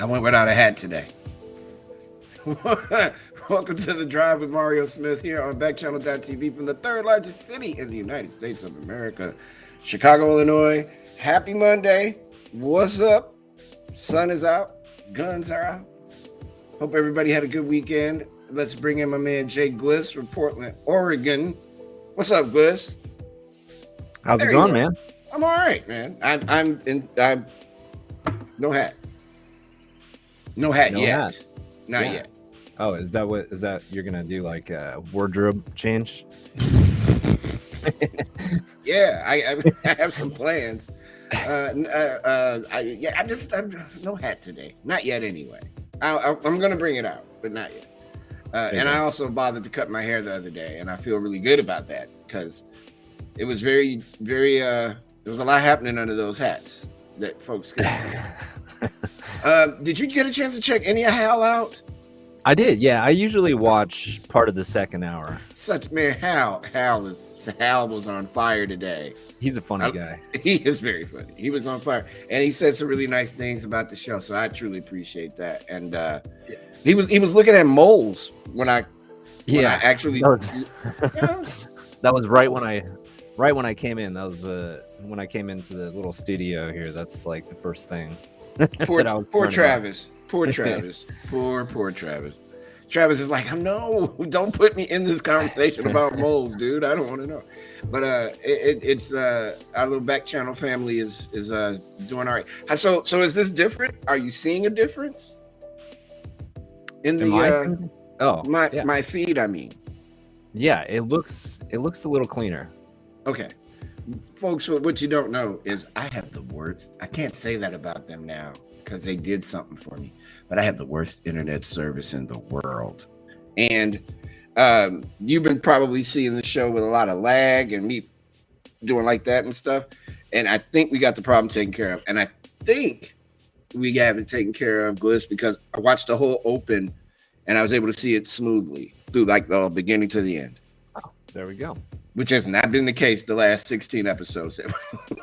went without a hat today. Welcome to the Drive with Mario Smith here on Backchannel.tv from the third largest city in the United States of America, Chicago, Illinois. Happy Monday. What's up? Sun is out. Guns are out. Hope everybody had a good weekend. Let's bring in my man Jay Gliss from Portland, Oregon. What's up, Gliss? How's it going, man? I'm all right, man. I'm no hat. No hat yet. Not yet. Oh, is that you're gonna do, like a wardrobe change? Yeah, I have some plans. I'm no hat today. Not yet, anyway. I'm gonna bring it out, but not yet. And I also bothered to cut my hair the other day, and I feel really good about that because it was very, very. There was a lot happening under those hats that folks could see. Did you get a chance to check any of Hal out? I did, yeah. I usually watch part of the second hour. Hal was on fire today. He's a funny guy. He is very funny. He was on fire, and he said some really nice things about the show. So I truly appreciate that. And he was looking at moles when I actually that was right when I came in. That was when I came into the little studio here. That's like the first thing. Poor Travis. Poor Travis. Poor Travis. Travis is like, no, don't put me in this conversation about moles, dude. I don't want to know. But it's our little back channel family is doing all right. So is this different? Are you seeing a difference in my feed? I mean, yeah, it looks a little cleaner. Okay. Folks, what you don't know is I have the worst. I can't say that about them now because they did something for me, but I have the worst internet service in the world. And you've been probably seeing the show with a lot of lag and me doing like that and stuff. And I think we got the problem taken care of. And I think we haven't taken care of Gliss because I watched the whole open and I was able to see it smoothly through like the beginning to the end. Oh, there we go. Which has not been the case the last 16 episodes that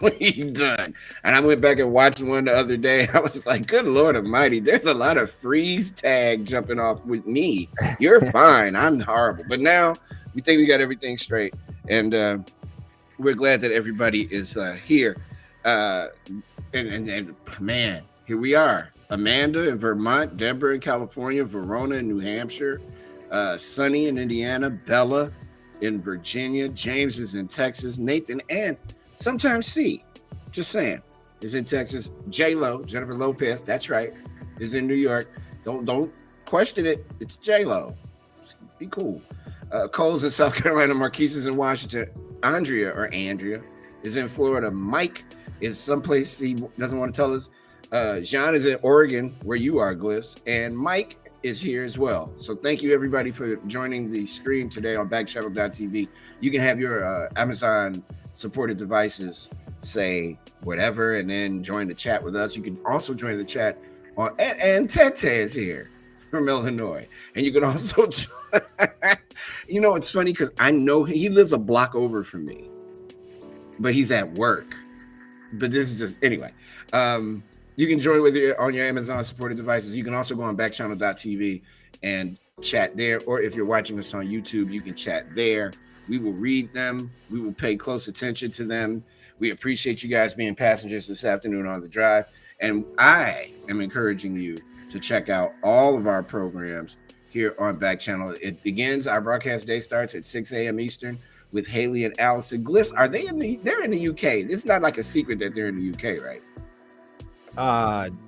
we've done. And I went back and watched one the other day. I was like, good Lord Almighty, there's a lot of freeze tag jumping off with me. You're fine. I'm horrible. But now we think we got everything straight. And we're glad that everybody is here. And man, here we are. Amanda in Vermont, Deborah in California, Verona in New Hampshire, Sunny in Indiana, Bella in Virginia, James is in Texas, Nathan and sometimes C, just saying, is in Texas. J-Lo, Jennifer Lopez, that's right, is in New York. Don't question it. It's J-Lo. Be cool. Cole's in South Carolina, Marquise is in Washington, Andrea is in Florida. Mike is someplace he doesn't want to tell us. Jean is in Oregon, where you are, Gliss, and Mike is here as well. So thank you everybody for joining the stream today on Backchannel.tv. You can have your Amazon supported devices say whatever and then join the chat with us. You can also join the chat on and Tete is here from Illinois. And you can also join, it's funny because I know he lives a block over from me, but he's at work. But this is just anyway. You can join with you on your Amazon supported devices. You can also go on backchannel.tv and chat there. Or if you're watching us on YouTube, you can chat there. We will read them. We will pay close attention to them. We appreciate you guys being passengers this afternoon on the drive. And I am encouraging you to check out all of our programs here on Backchannel. It begins, our broadcast day starts at 6 a.m. Eastern with Haley and Allison. Gliss, they're in the UK. This is not like a secret that they're in the UK, right?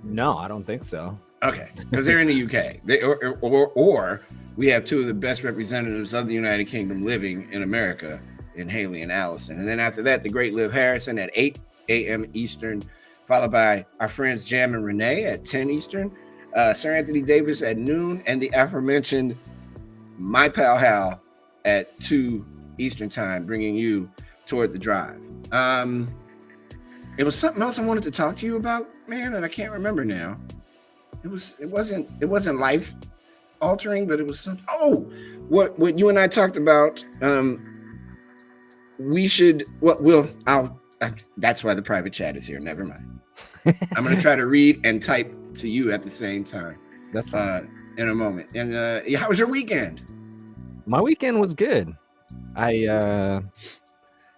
No, I don't think so. Okay, because they're in the UK. Or we have two of the best representatives of the United Kingdom living in America in Haley and Allison. And then after that, the great Liv Harrison at 8 a.m. Eastern, followed by our friends Jam and Renee at 10 Eastern, Sir Anthony Davis at noon, and the aforementioned My Pal Hal at 2 Eastern time, bringing you toward the drive. It was something else I wanted to talk to you about, man, and I can't remember now. It wasn't life altering, but it was something. Oh, what you and I talked about. I'll That's why the private chat is here. Never mind. I'm going to try to read and type to you at the same time. That's fine. In a moment. And how was your weekend? My weekend was good. I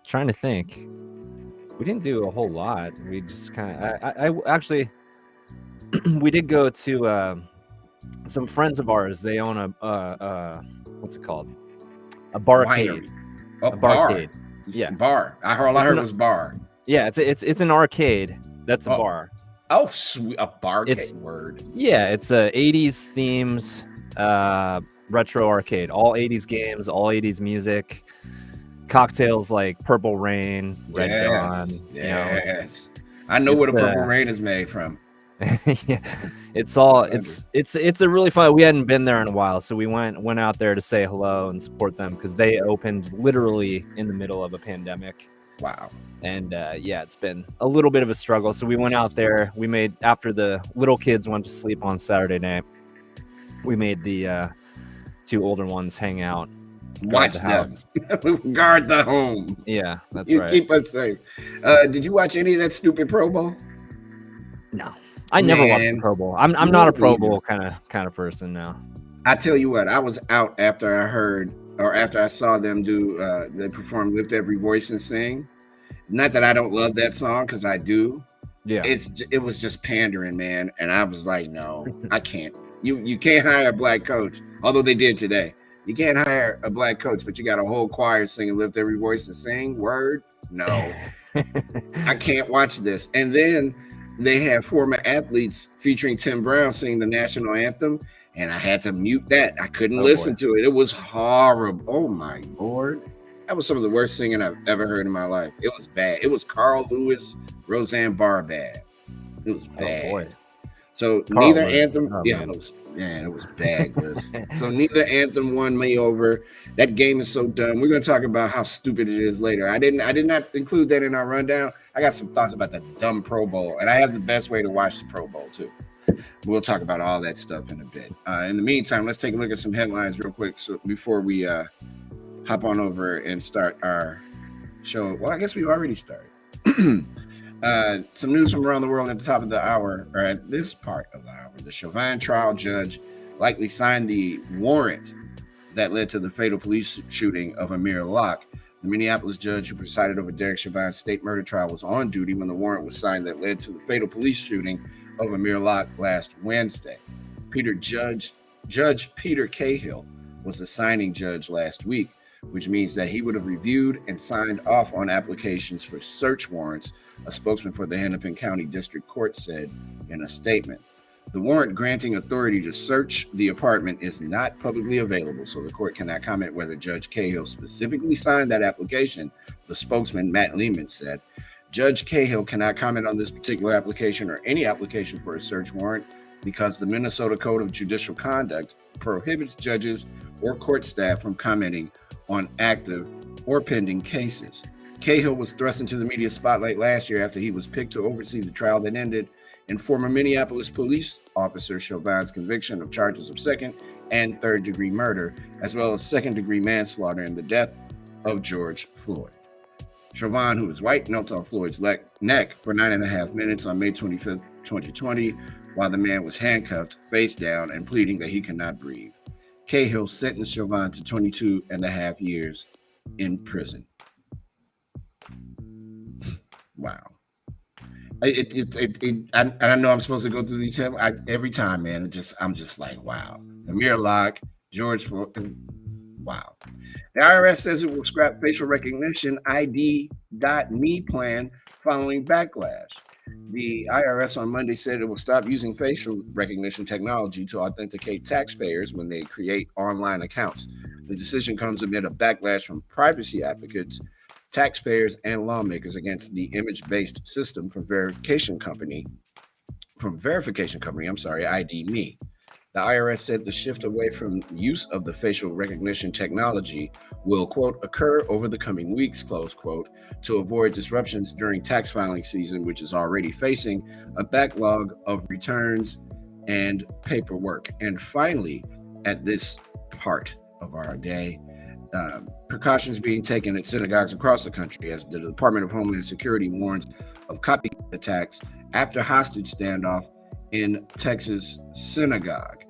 trying to think. We didn't do a whole lot. We just kind of. I actually we did go to some friends of ours. They own a what's it called? A barcade. Oh, a barcade. Yeah, bar. All I heard was bar. Yeah, it's an arcade. That's a bar. Oh, sweet, a barcade word. Yeah, it's 80s themes, retro arcade. All 80s games, all 80s music. Cocktails like Purple Rain, Red Dawn. Yes. I know what a Purple Rain is made from. Yeah, it's a really fun. We hadn't been there in a while, so we went out there to say hello and support them because they opened literally in the middle of a pandemic. Wow. And it's been a little bit of a struggle. So we went out there. We made, after the little kids went to sleep on Saturday night, we made the two older ones hang out. Watch them. Guard the home. Yeah, that's you right. Keep us safe. Did you watch any of that stupid Pro Bowl? No, I never watched the Pro Bowl. I'm not a Pro Bowl kind of person now. I tell you what, I was out after I heard, or after I saw them do. They perform "Lift Every Voice and Sing." Not that I don't love that song, because I do. Yeah, it was just pandering, man, and I was like, no, I can't. You can't hire a black coach, although they did today. You can't hire a black coach, but you got a whole choir singing "Lift Every Voice and Sing." Word, no, I can't watch this. And then they have former athletes featuring Tim Brown singing the national anthem, and I had to mute that. I couldn't listen to it. It was horrible. Oh my Lord. That was some of the worst singing I've ever heard in my life. It was bad. It was Carl Lewis, Roseanne Barr bad. It was bad. Oh boy. So Carl neither Lewis. Anthem, it was bad. So neither anthem won me over. That game is so dumb. We're gonna talk about how stupid it is later. I did not include that in our rundown. I got some thoughts about that dumb Pro Bowl, and I have the best way to watch the Pro Bowl too. We'll talk about all that stuff in a bit. In the meantime, let's take a look at some headlines real quick before we hop on over and start our show. Well, I guess we've already started. Some news from around the world at the top of the hour, or at this part of the hour. The Chauvin trial judge likely signed the warrant that led to the fatal police shooting of Amir Locke. The Minneapolis judge who presided over Derek Chauvin's state murder trial was on duty when the warrant was signed that led to the fatal police shooting of Amir Locke last Wednesday. Judge Peter Cahill was the signing judge last week, which means that he would have reviewed and signed off on applications for search warrants, a spokesman for the Hennepin County District Court said in a statement. The warrant granting authority to search the apartment is not publicly available, so the court cannot comment whether Judge Cahill specifically signed that application, the spokesman Matt Lehman said. Judge Cahill cannot comment on this particular application or any application for a search warrant because the Minnesota Code of Judicial Conduct prohibits judges or court staff from commenting on active or pending cases. Cahill was thrust into the media spotlight last year after he was picked to oversee the trial that ended in former Minneapolis police officer Chauvin's conviction of charges of second and third degree murder, as well as second degree manslaughter in the death of George Floyd. Chauvin, who is white, knelt on Floyd's neck for 9.5 minutes on May 25th, 2020, while the man was handcuffed, face down, and pleading that he could not breathe. Cahill sentenced Chauvin to 22.5 years in prison. Wow. I know I'm supposed to go through these every time, man. I'm just like, wow. Amir Locke, George Floyd. Wow. The IRS says it will scrap facial recognition ID.me plan following backlash. The IRS on Monday said it will stop using facial recognition technology to authenticate taxpayers when they create online accounts. The decision comes amid a backlash from privacy advocates, taxpayers, and lawmakers against the image-based system from verification company, ID.me. The IRS said the shift away from use of the facial recognition technology will, quote, occur over the coming weeks, close quote, to avoid disruptions during tax filing season, which is already facing a backlog of returns and paperwork. And finally, at this part of our day, Precautions being taken at synagogues across the country as the Department of Homeland Security warns of copycat attacks after hostage standoff in Texas synagogue.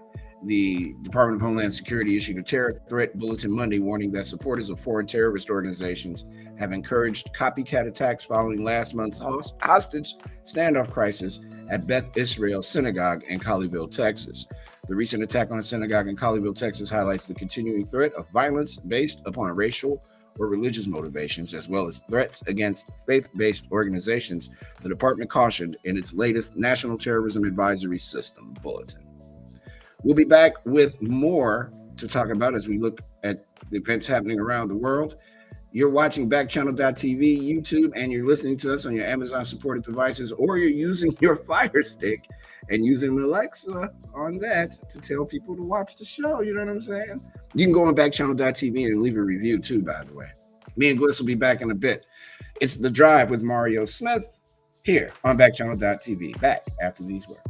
The Department of Homeland Security issued a terror threat bulletin Monday warning that supporters of foreign terrorist organizations have encouraged copycat attacks following last month's hostage standoff crisis at Beth Israel Synagogue in Colleyville, Texas. The recent attack on a synagogue in Colleyville, Texas highlights the continuing threat of violence based upon racial or religious motivations, as well as threats against faith-based organizations, the department cautioned in its latest National Terrorism Advisory System bulletin. We'll be back with more to talk about as we look at the events happening around the world. You're watching Backchannel.tv, YouTube, and you're listening to us on your Amazon-supported devices, or you're using your Fire Stick and using Alexa on that to tell people to watch the show. You know what I'm saying? You can go on Backchannel.tv and leave a review too, by the way. Me and Gliss will be back in a bit. It's The Drive with Mario Smith here on Backchannel.tv. Back after these words.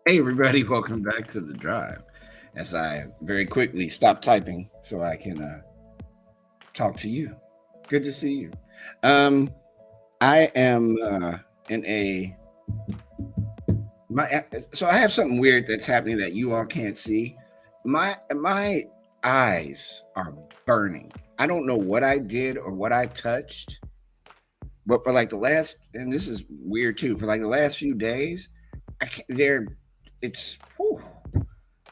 Hey, everybody, welcome back to The Drive. As I very quickly stop typing so I can talk to you. Good to see you. I am in a so I have something weird that's happening that you all can't see. My eyes are burning. I don't know what I did or what I touched, but for like the last, and this is weird too, for like the last few days, it's whew.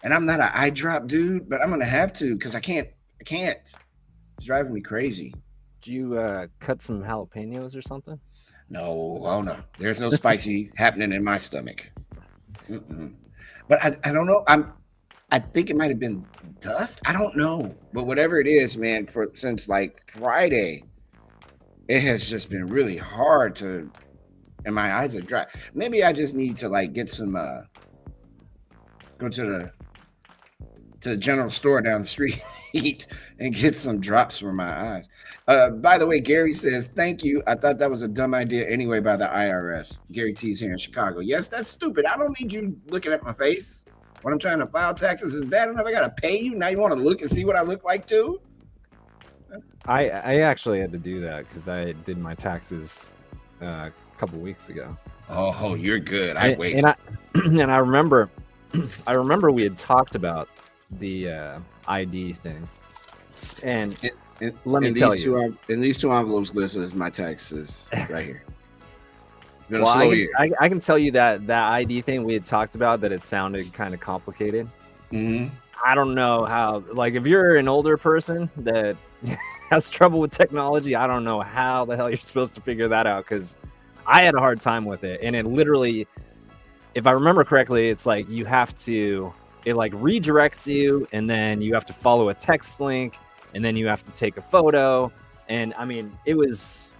And I'm not an eye drop dude, but I'm gonna have to because I can't. It's driving me crazy. Did you cut some jalapenos or something? No, oh no, there's no spicy happening in my stomach. Mm-mm. But I don't know. I think it might have been dust. I don't know, but whatever it is, man, since like Friday, it has just been really hard to, and my eyes are dry. Maybe I just need to like get some go to the general store down the street and get some drops for my eyes. By the way, Gary says, thank you. I thought that was a dumb idea anyway by the IRS. Gary T's here in Chicago. Yes, that's stupid. I don't need you looking at my face when I'm trying to file taxes. Is bad enough I gotta pay you? Now you want to look and see what I look like too? I actually had to do that because I did my taxes a couple weeks ago. Oh, you're good. I wait. And I remember we had talked about the ID thing, and let me tell you, in these two envelopes, Lisa, is my taxes right here. Well, I can tell you that ID thing we had talked about, that it sounded kind of complicated. Mm-hmm. I don't know how, like, if you're an older person that has trouble with technology, I don't know how the hell you're supposed to figure that out, because I had a hard time with it. And it literally, if I remember correctly, it's like you have to, it like redirects you, and then you have to follow a text link, and then you have to take a photo. And I mean, it was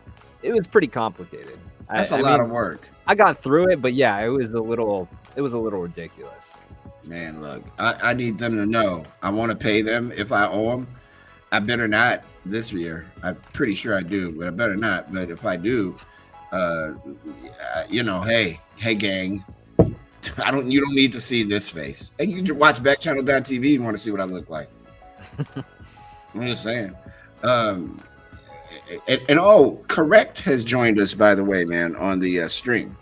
pretty complicated. That's a lot of work. I got through it, but yeah, it was a little ridiculous. Man, look, I need them to know I want to pay them if I owe them. I better not this year. I'm pretty sure I do, but I better not. But if I do, hey gang, you don't need to see this face. And you can watch Backchannel.tv if you want to see what I look like. I'm just saying. Correct has joined us, by the way, man, on the stream.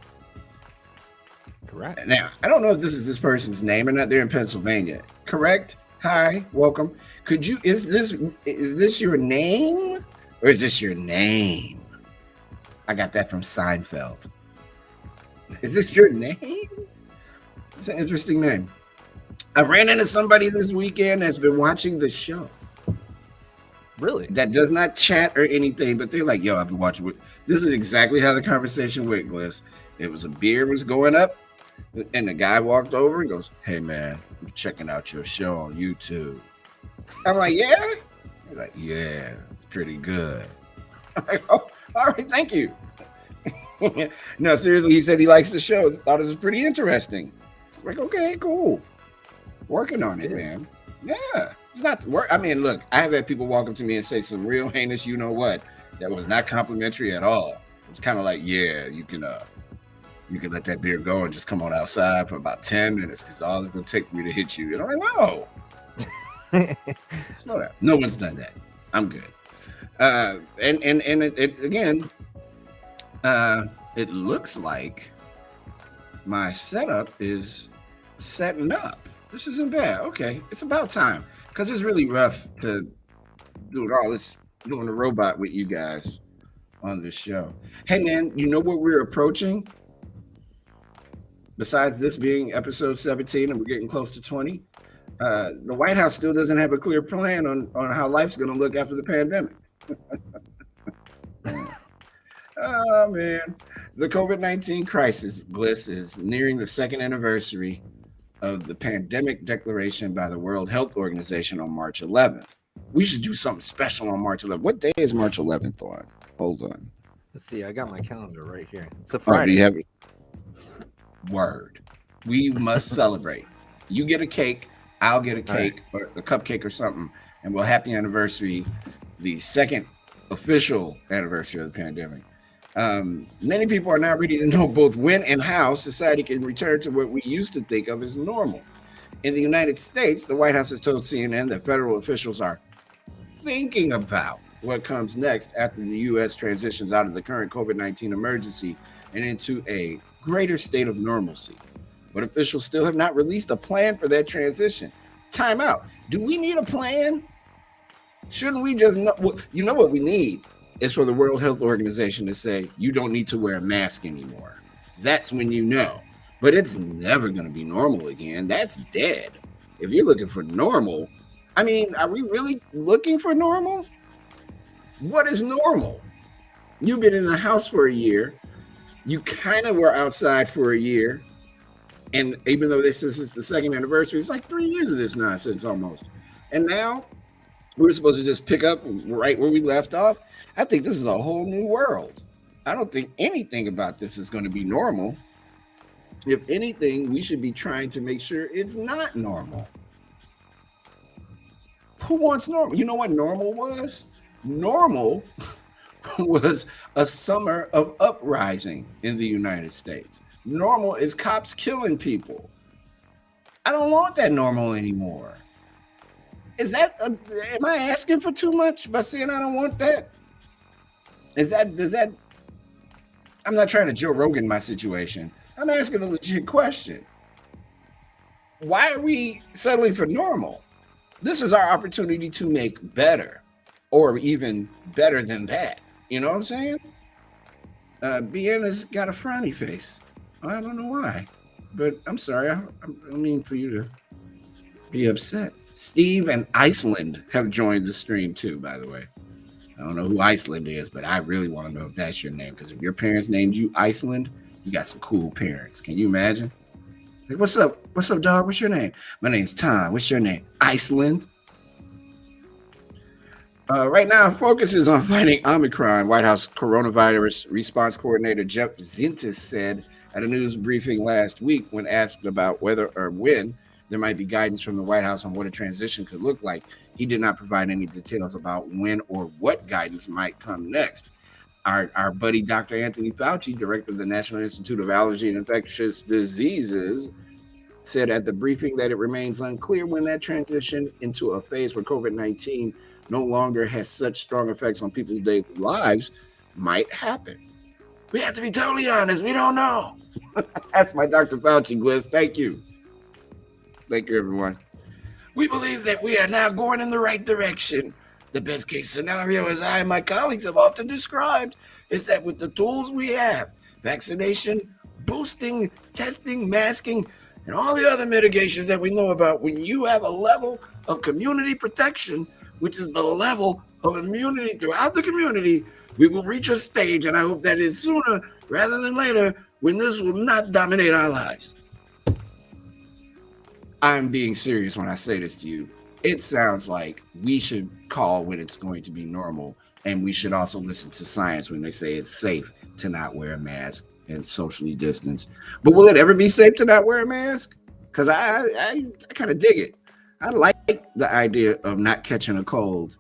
Correct. Now, I don't know if this is this person's name or not. They're in Pennsylvania. Correct. Hi, welcome. Is this your name or is this your name? I got that from Seinfeld. Is this your name? It's an interesting name. I ran into somebody this weekend that's been watching the show. Really? That does not chat or anything, but they're like, yo, I've been watching. This is exactly how the conversation went, Gliss. It was a beer was going up, and the guy walked over and goes, hey, man, I'm checking out your show on YouTube. I'm like, yeah? He's like, yeah, it's pretty good. I'm like, oh, all right, thank you. No, seriously, he said he likes the show. Thought it was pretty interesting. I'm like, okay, cool. Working on it, man. Yeah. It's not work. I mean, look, I have had people walk up to me and say some real heinous, you know what, that was not complimentary at all. It's kind of like, yeah, you can let that beer go and just come on outside for about 10 minutes because all it's gonna take for me to hit you. And I'm like, no. Slow down. No one's done that. I'm good. And it again, it looks like my setup is setting up. This isn't bad. Okay, it's about time because it's really rough to do it all. It's doing the robot with you guys on this show. Hey, man, you know what we're approaching? Besides this being episode 17 and we're getting close to 20, the White House still doesn't have a clear plan on how life's going to look after the pandemic. Oh, man. The COVID-19 crisis, Gliss, is nearing the second anniversary of the pandemic declaration by the World Health Organization on March 11th. We should do something special on March 11th. What day is March 11th on? Hold on. Let's see. I got my calendar right here. It's a Friday. Oh, do you have it? Word. We must celebrate. You get a cake. I'll get a cake or a cupcake or something. And we'll happy anniversary the second official anniversary of the pandemic. Many people are now ready to know both when and how society can return to what we used to think of as normal. In the United States, the White House has told CNN that federal officials are thinking about what comes next after the U.S. transitions out of the current COVID-19 emergency and into a greater state of normalcy. But officials still have not released a plan for that transition. Time out. Do we need a plan? Shouldn't we just know? You know what we need is for the World Health Organization to say, you don't need to wear a mask anymore. That's when you know. But it's never going to be normal again. That's dead. If you're looking for normal, I mean, are we really looking for normal? What is normal? You've been in the house for a year. You kind of were outside for a year. And even though this is the second anniversary, it's like 3 years of this nonsense almost. And now we're supposed to just pick up right where we left off. I think this is a whole new world. I don't think anything about this is going to be normal. If anything, we should be trying to make sure it's not normal. Who wants normal? You know what normal was? Normal was a summer of uprising in the United States. Normal is cops killing people. I don't want that normal anymore. Is that, am I asking for too much by saying I don't want that? Does that, I'm not trying to Joe Rogan my situation. I'm asking a legit question. Why are we settling for normal? This is our opportunity to make better or even better than that. You know what I'm saying? BN has got a frowny face. I don't know why, but I'm sorry. I mean for you to be upset. Steve and Iceland have joined the stream too, by the way. I don't know who Iceland is, but I really want to know if that's your name, because if your parents named you Iceland, you got some cool parents. Can you imagine? Like, what's up? What's up, dog? What's your name? My name's Tom. What's your name? Iceland. Right now, focus is on fighting Omicron. White House coronavirus response coordinator Jeff Zintis said at a news briefing last week when asked about whether or when there might be guidance from the White House on what a transition could look like. He did not provide any details about when or what guidance might come next. Our buddy Dr. Anthony Fauci, director of the National Institute of Allergy and Infectious Diseases, said at the briefing that it remains unclear when that transition into a phase where COVID-19 no longer has such strong effects on people's daily lives might happen. We have to be totally honest. We don't know. That's my Dr. Fauci, Gliss. Thank you. Thank you, everyone. We believe that we are now going in the right direction. The best case scenario, as I and my colleagues have often described, is that with the tools we have, vaccination, boosting, testing, masking, and all the other mitigations that we know about, when you have a level of community protection, which is the level of immunity throughout the community, we will reach a stage, and I hope that is sooner rather than later, when this will not dominate our lives. I'm being serious when I say this to you. It sounds like we should call when it's going to be normal, and we should also listen to science when they say it's safe to not wear a mask and socially distance. But will it ever be safe to not wear a mask? Because I kind of dig it. I like the idea of not catching a cold.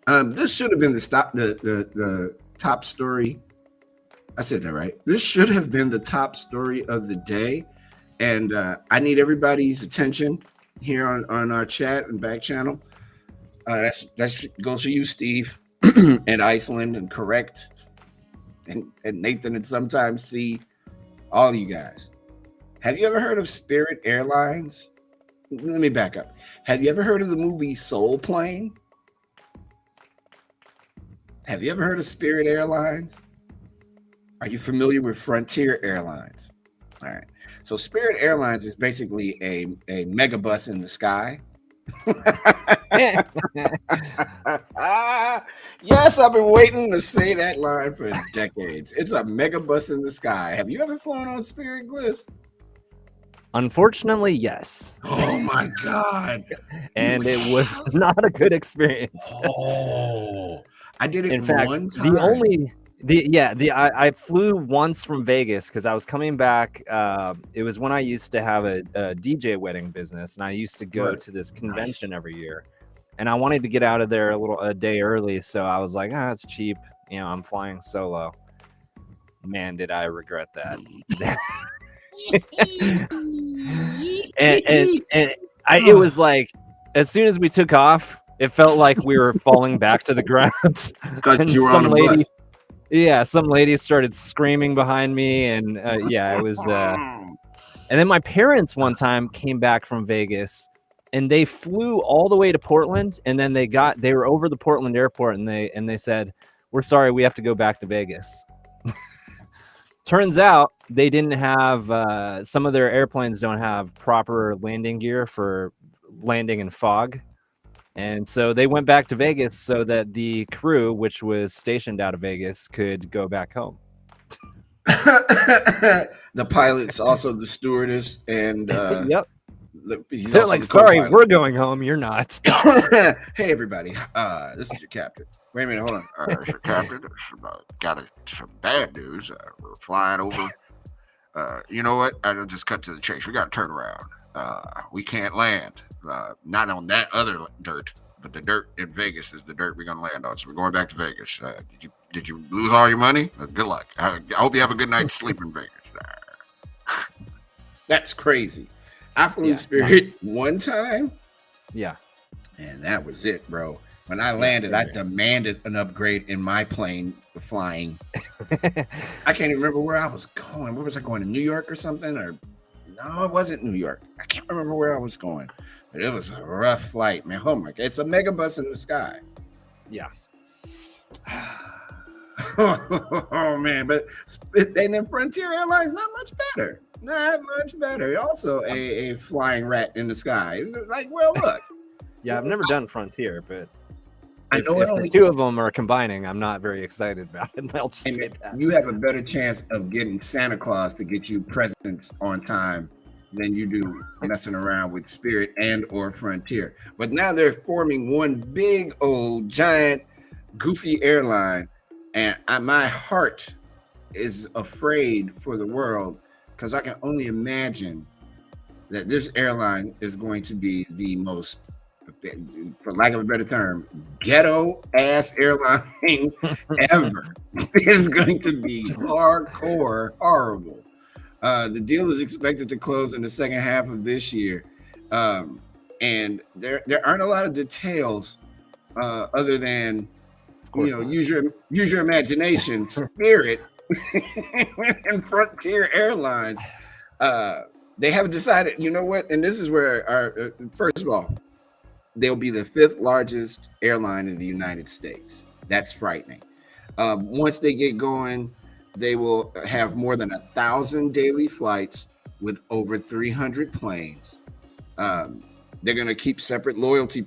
This should have been the top story. I said that right. This should have been the top story of the day, and I need everybody's attention here on our chat and back channel. That's goes for you, Steve, and Iceland, and Correct, and Nathan, and sometimes C. All you guys. Have you ever heard of Spirit Airlines? Let me back up. Have you ever heard of the movie Soul Plane? Have you ever heard of Spirit Airlines? Are you familiar with Frontier Airlines? All right. So Spirit Airlines is basically a megabus in the sky. Yes, I've been waiting to say that line for decades. It's a megabus in the sky. Have you ever flown on Spirit, Gliss? Unfortunately, yes. Oh my God. And it was not a good experience. Oh, I did it In fact, one time. I flew once from Vegas because I was coming back. It was when I used to have a DJ wedding business, and I used to go to this convention every year. And I wanted to get out of there a day early, so I was like, it's cheap. I'm flying solo. Man, did I regret that. It was like, as soon as we took off, it felt like we were falling back to the ground. Because you were on a bus. Yeah, some lady started screaming behind me, and it was. And then my parents one time came back from Vegas, and they flew all the way to Portland, and then they were over the Portland airport, and they said, "We're sorry, we have to go back to Vegas." Turns out they didn't have some of their airplanes don't have proper landing gear for landing in fog. And so they went back to Vegas so that the crew, which was stationed out of Vegas, could go back home. The pilot's also the stewardess, and yep. They're like, sorry, we're going home. You're not. Hey, everybody. This is your captain. Wait a minute. Hold on. It's your captain. Got some bad news. We're flying over. You know what? I'll just cut to the chase. We got to turn around. We can't land. Not on that other dirt, but the dirt in Vegas is the dirt we're going to land on. So we're going back to Vegas. Did you lose all your money? Good luck. I hope you have a good night's sleep in Vegas. That's crazy. I flew Spirit one time. Yeah. And that was it, bro. When I landed, I demanded an upgrade in my plane for flying. I can't even remember where I was going. Where was I going? To New York or something? Or no, it wasn't New York. I can't remember where I was going. But it was a rough flight, man. Oh my God. It's a megabus in the sky. Yeah. Oh man, but and then Frontier Airlines not much better. Not much better. Also a flying rat in the sky. It's like, well, look. Yeah, I've never done Frontier, but I know if the two of them are combining, I'm not very excited about it. I'll just say that. You have a better chance of getting Santa Claus to get you presents on time than you do messing around with Spirit and or Frontier. But now they're forming one big old giant goofy airline, and my heart is afraid for the world, because I can only imagine that this airline is going to be the most, for lack of a better term, ghetto ass airline ever. It's going to be hardcore horrible. The deal is expected to close in the second half of this year, and there aren't a lot of details other than, use your imagination. Spirit and Frontier Airlines, they haven't decided. You know what? And this is where our first of all, they'll be the 5th largest airline in the United States. That's frightening. Once they get going, They will have more than 1,000 daily flights with over 300 planes. Um, they're going to keep separate loyalty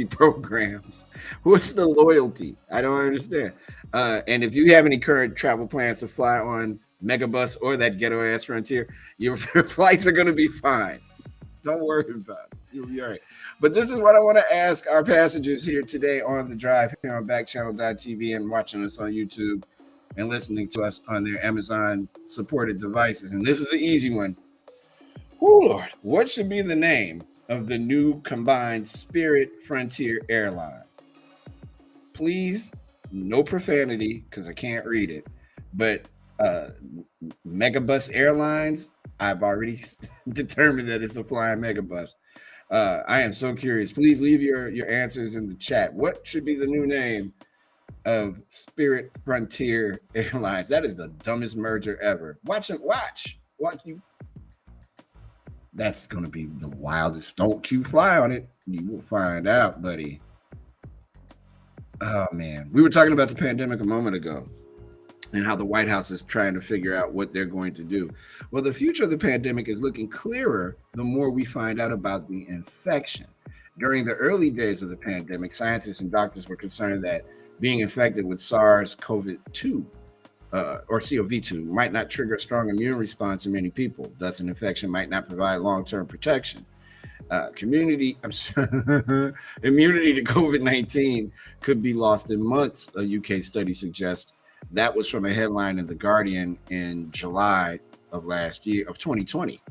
programs. What's the loyalty? I don't understand. And if you have any current travel plans to fly on Megabus or that ghetto ass Frontier, your flights are going to be fine. Don't worry about it. You'll be all right. But this is what I want to ask our passengers here today on the drive here on backchannel.tv and watching us on YouTube and listening to us on their Amazon supported devices. And this is an easy one. Oh, Lord. What should be the name of the new combined Spirit Frontier Airlines? Please, no profanity because I can't read it. But Megabus Airlines, I've already determined that it's a flying megabus. I am so curious. Please leave your answers in the chat. What should be the new name of Spirit Frontier Airlines? That is the dumbest merger ever. Watch you. That's gonna be the wildest. Don't you fly on it. You will find out, buddy. Oh man, we were talking about the pandemic a moment ago and how the White House is trying to figure out what they're going to do. Well, the future of the pandemic is looking clearer the more we find out about the infection. During the early days of the pandemic, scientists and doctors were concerned that being infected with SARS-CoV-2 or CoV-2 might not trigger a strong immune response in many people. Thus, an infection might not provide long-term protection. Immunity to COVID-19 could be lost in months, a UK study suggests. That was from a headline in The Guardian in July of last year, of 2020.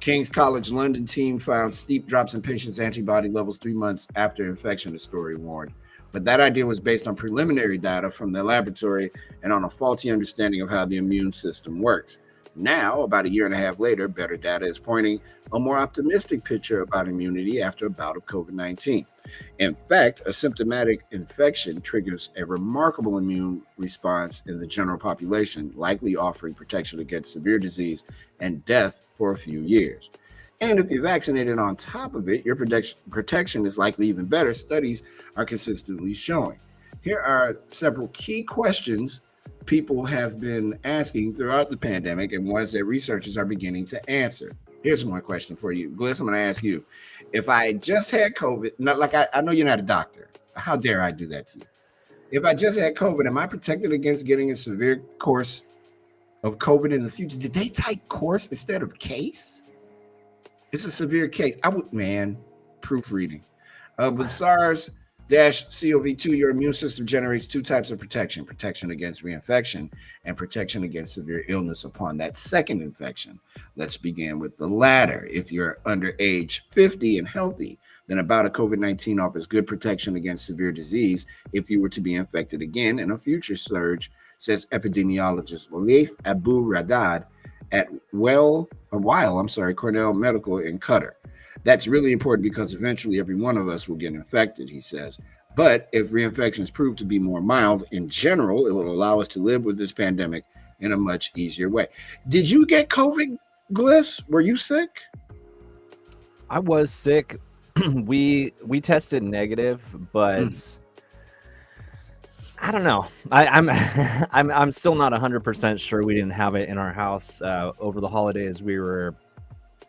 King's College London team found steep drops in patients' antibody levels 3 months after infection, the story warned. But that idea was based on preliminary data from the laboratory and on a faulty understanding of how the immune system works. Now, about a year and a half later, better data is pointing a more optimistic picture about immunity after a bout of COVID-19. In fact, a symptomatic infection triggers a remarkable immune response in the general population, likely offering protection against severe disease and death for a few years. And if you're vaccinated on top of it, your protection is likely even better. Studies are consistently showing. Here are several key questions people have been asking throughout the pandemic and ones that researchers are beginning to answer. Here's one question for you. Bliss, I'm going to ask you. If I just had COVID, not like I know you're not a doctor. How dare I do that to you? If I just had COVID, am I protected against getting a severe course of COVID in the future? Did they type course instead of case? It's a severe case. Proofreading. With SARS-CoV-2, your immune system generates two types of protection against reinfection and protection against severe illness upon that second infection. Let's begin with the latter. If you're under age 50 and healthy, then a bout of COVID-19 offers good protection against severe disease if you were to be infected again in a future surge, says epidemiologist Laith Abu Radad at Cornell Medical in Qatar. That's really important because eventually every one of us will get infected, he says. But if reinfections prove to be more mild in general, it will allow us to live with this pandemic in a much easier way. Did you get COVID, Gliss? Were you sick? I was sick. we tested negative, but I don't know. I'm still not 100% sure. We didn't have it in our house over the holidays. We were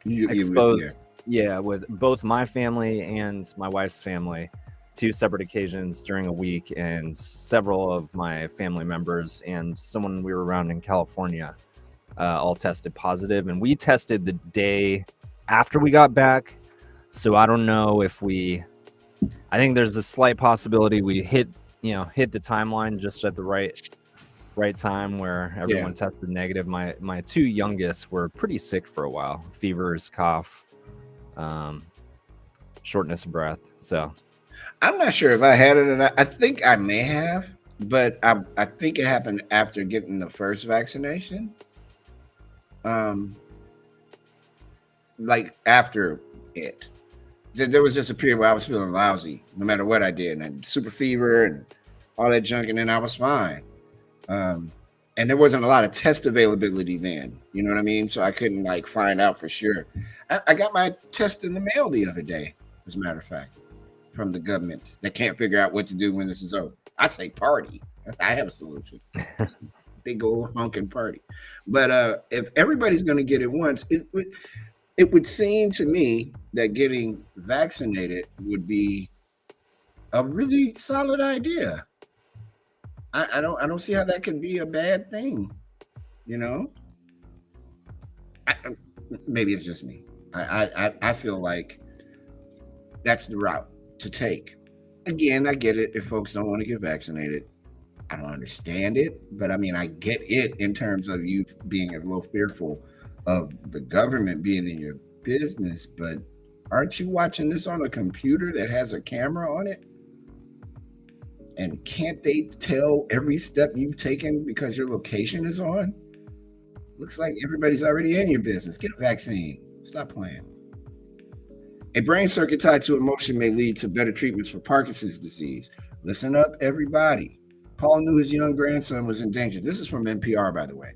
exposed. Yeah, with both my family and my wife's family, 2 separate occasions during a week, and several of my family members and someone we were around in California all tested positive, and we tested the day after we got back. So I don't know if I think there's a slight possibility we hit the timeline just at the right time where everyone tested negative. My 2 youngest were pretty sick for a while, fevers, cough, shortness of breath. So I'm not sure if I had it or not. I think I may have, but I think it happened after getting the first vaccination. Like after it. There was just a period where I was feeling lousy no matter what I did, and super fever and all that junk, and then I was fine. And there wasn't a lot of test availability then, you know what I mean? So I couldn't like find out for sure. I got my test in the mail the other day, as a matter of fact, from the government. They can't figure out what to do when this is over. I say party. I have a solution. Big old honking party. But if everybody's going to get it once, it would seem to me that getting vaccinated would be a really solid idea. I don't see how that could be a bad thing. You know, maybe it's just me. I feel like that's the route to take. Again, I get it if folks don't want to get vaccinated. I don't understand it, but I mean, I get it in terms of you being a little fearful of the government being in your business. But aren't you watching this on a computer that has a camera on it? And can't they tell every step you've taken because your location is on? Looks like everybody's already in your business. Get a vaccine. Stop playing. A brain circuit tied to emotion may lead to better treatments for Parkinson's disease. Listen up, everybody. Paul knew his young grandson was in danger. This is from NPR, by the way.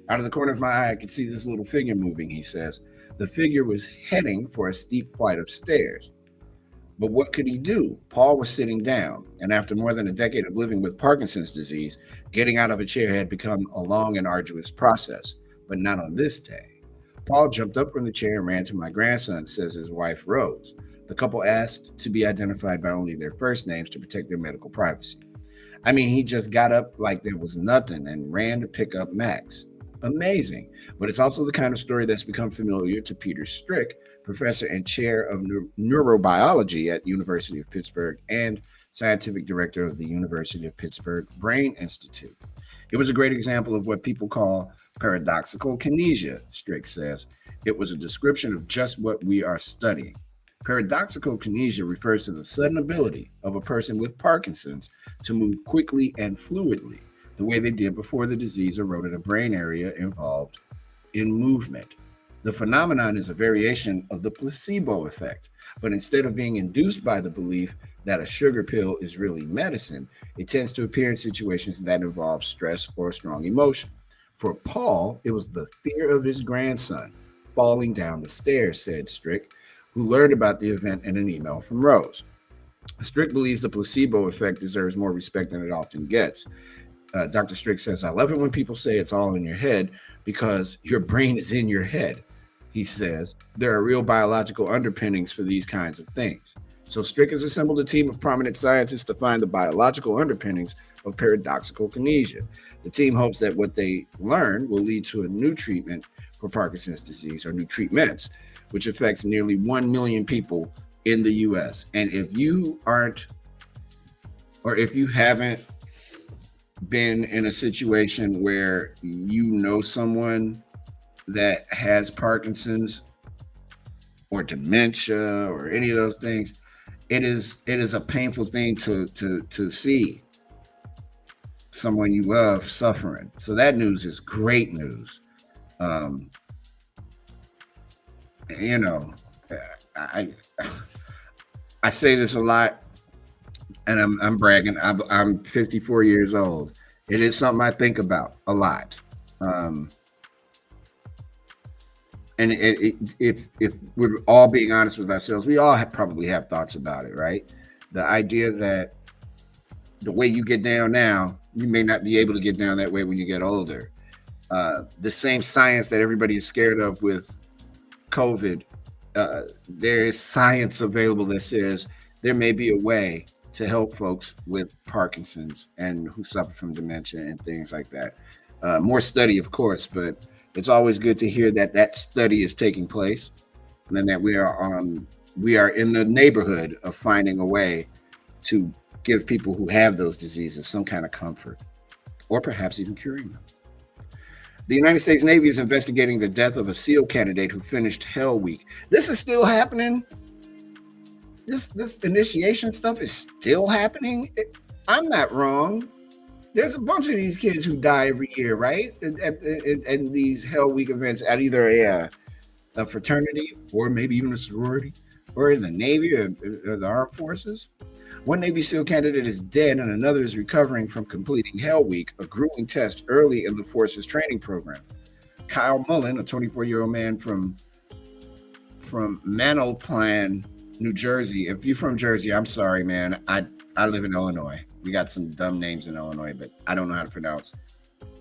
Out of the corner of my eye, I could see this little figure moving, he says. The figure was heading for a steep flight of stairs. But what could he do? Paul was sitting down, and after more than a decade of living with Parkinson's disease, getting out of a chair had become a long and arduous process, but not on this day. Paul jumped up from the chair and ran to my grandson, says his wife, Rose. The couple asked to be identified by only their first names to protect their medical privacy. I mean, he just got up like there was nothing and ran to pick up Max. Amazing. But it's also the kind of story that's become familiar to Peter Strick, professor and chair of neurobiology at University of Pittsburgh and scientific director of the University of Pittsburgh Brain Institute. It was a great example of what people call paradoxical kinesia, Strick says. It was a description of just what we are studying. Paradoxical kinesia refers to the sudden ability of a person with Parkinson's to move quickly and fluidly, the way they did before the disease eroded a brain area involved in movement. The phenomenon is a variation of the placebo effect, but instead of being induced by the belief that a sugar pill is really medicine, it tends to appear in situations that involve stress or strong emotion. For Paul, it was the fear of his grandson falling down the stairs, said Strick, who learned about the event in an email from Rose. Strick believes the placebo effect deserves more respect than it often gets. Dr. Strick says, I love it when people say it's all in your head because your brain is in your head. He says, there are real biological underpinnings for these kinds of things. So Strick has assembled a team of prominent scientists to find the biological underpinnings of paradoxical kinesia. The team hopes that what they learn will lead to a new treatment for Parkinson's disease, or new treatments, which affects nearly 1 million people in the US. And if you aren't, or if you haven't been in a situation where you know someone that has Parkinson's or dementia or any of those things, it is a painful thing to see someone you love suffering. So that news is great news. You know, I I say this a lot, and I'm bragging. I'm 54 years old. It is something I think about a lot. And if we're all being honest with ourselves, we all probably have thoughts about it, right? The idea that the way you get down now, you may not be able to get down that way when you get older. The same science that everybody is scared of with COVID, there is science available that says there may be a way to help folks with Parkinson's and who suffer from dementia and things like that. More study, of course, but it's always good to hear that that study is taking place and that we are in the neighborhood of finding a way to give people who have those diseases some kind of comfort, or perhaps even curing them. The United States Navy is investigating the death of a SEAL candidate who finished Hell Week. This is still happening. This initiation stuff is still happening. I'm not wrong. There's a bunch of these kids who die every year, right? At these Hell Week events at either a fraternity or maybe even a sorority or in the Navy or the Armed Forces. One Navy SEAL candidate is dead and another is recovering from completing Hell Week, a grueling test early in the force's training program. Kyle Mullen, a 24-year-old man from Manalapan, New Jersey. If you're from Jersey, I'm sorry, man. I live in Illinois. We got some dumb names in Illinois, but I don't know how to pronounce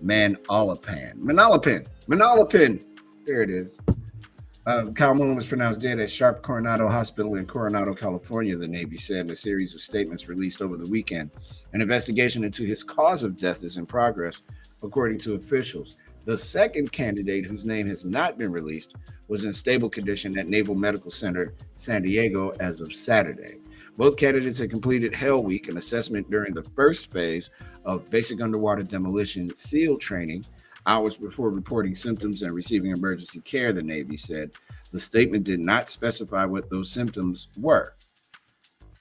Manalapan. There it is. Kyle Mullen was pronounced dead at Sharp Coronado Hospital in Coronado, California, the Navy said in a series of statements released over the weekend. An investigation into his cause of death is in progress, according to officials. The second candidate, whose name has not been released, was in stable condition at Naval Medical Center, San Diego, as of Saturday. Both candidates had completed Hell Week, an assessment during the first phase of basic underwater demolition SEAL training, hours before reporting symptoms and receiving emergency care, the Navy said. The statement did not specify what those symptoms were.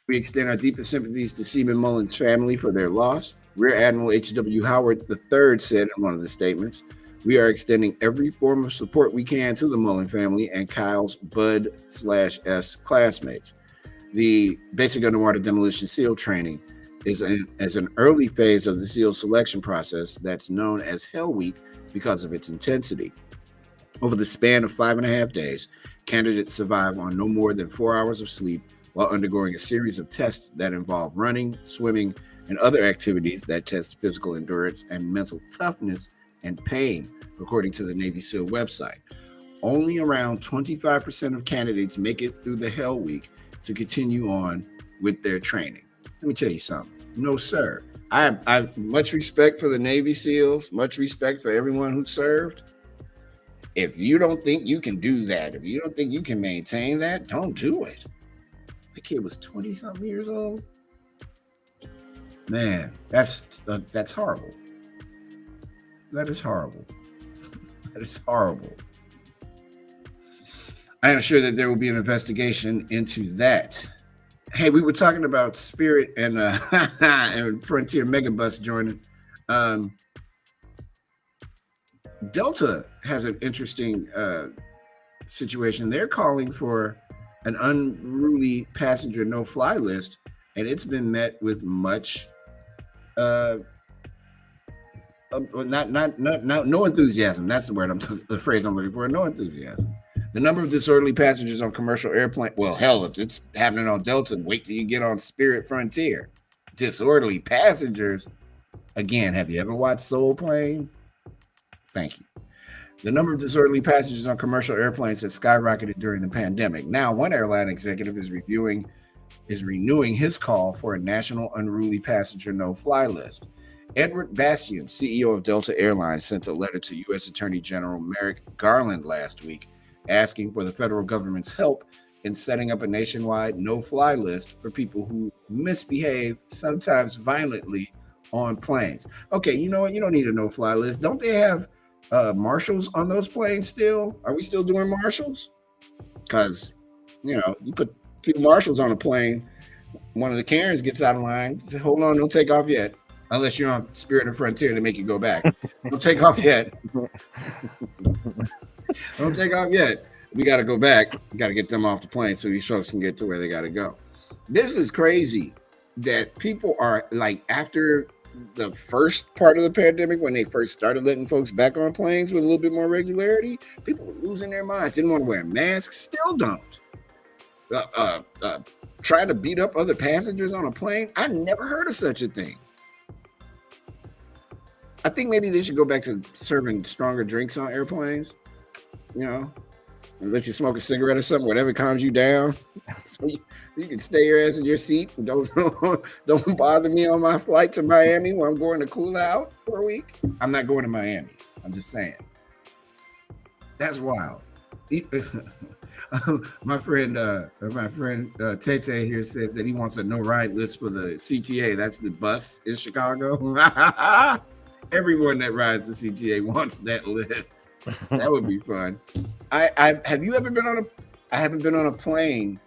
We extend our deepest sympathies to Seaman Mullen's family for their loss. Rear Admiral H.W. Howard III said in one of the statements, "We are extending every form of support we can to the Mullen family and Kyle's Bud/S classmates. The basic underwater demolition SEAL training is an early phase of the SEAL selection process that's known as Hell Week because of its intensity. Over the span of 5.5 days, candidates survive on no more than 4 hours of sleep while undergoing a series of tests that involve running, swimming, and other activities that test physical endurance and mental toughness and pain, according to the Navy SEAL website. Only around 25% of candidates make it through the Hell Week to continue on with their training. Let me tell you something. No, sir. I have much respect for the Navy SEALs, much respect for everyone who served. If you don't think you can do that, if you don't think you can maintain that, don't do it. The kid was 20-something years old. Man, that's horrible. That is horrible. That is horrible. I am sure that there will be an investigation into that. Hey, we were talking about Spirit and and Frontier Megabus joining. Delta has an interesting situation. They're calling for an unruly passenger no-fly list, and it's been met with much no enthusiasm. That's the word the phrase I'm looking for. No enthusiasm. The number of disorderly passengers on commercial airplane. Well, hell, if it's happening on Delta, wait till you get on Spirit Frontier. Disorderly passengers. Again, have you ever watched Soul Plane? Thank you. The number of disorderly passengers on commercial airplanes has skyrocketed during the pandemic. Now, one airline executive is renewing his call for a national unruly passenger no-fly list. Edward Bastian, CEO of Delta Airlines, sent a letter to U.S. Attorney General Merrick Garland last week, asking for the federal government's help in setting up a nationwide no-fly list for people who misbehave, sometimes violently, on planes. Okay, you know what? You don't need a no-fly list. Don't they have marshals on those planes still? Are we still doing marshals? Because, you put a few marshals on a plane, one of the Karens gets out of line. Hold on, don't take off yet. Unless you're on Spirit or Frontier to make you go back. Don't take off yet. Don't take off yet. We got to go back. We got to get them off the plane so these folks can get to where they got to go. This is crazy that people are like, after the first part of the pandemic, when they first started letting folks back on planes with a little bit more regularity, people were losing their minds. Didn't want to wear masks. Still don't. Trying to beat up other passengers on a plane. I never heard of such a thing. I think maybe they should go back to serving stronger drinks on airplanes. Let you smoke a cigarette or something, whatever calms you down, so you can stay your ass in your seat. And don't bother me on my flight to Miami where I'm going to cool out for a week. I'm not going to Miami. I'm just saying. That's wild. My friend Tete here says that he wants a no ride list for the CTA. That's the bus in Chicago. Everyone that rides the CTA wants that list. That would be fun. Have you ever been on I haven't been on a plane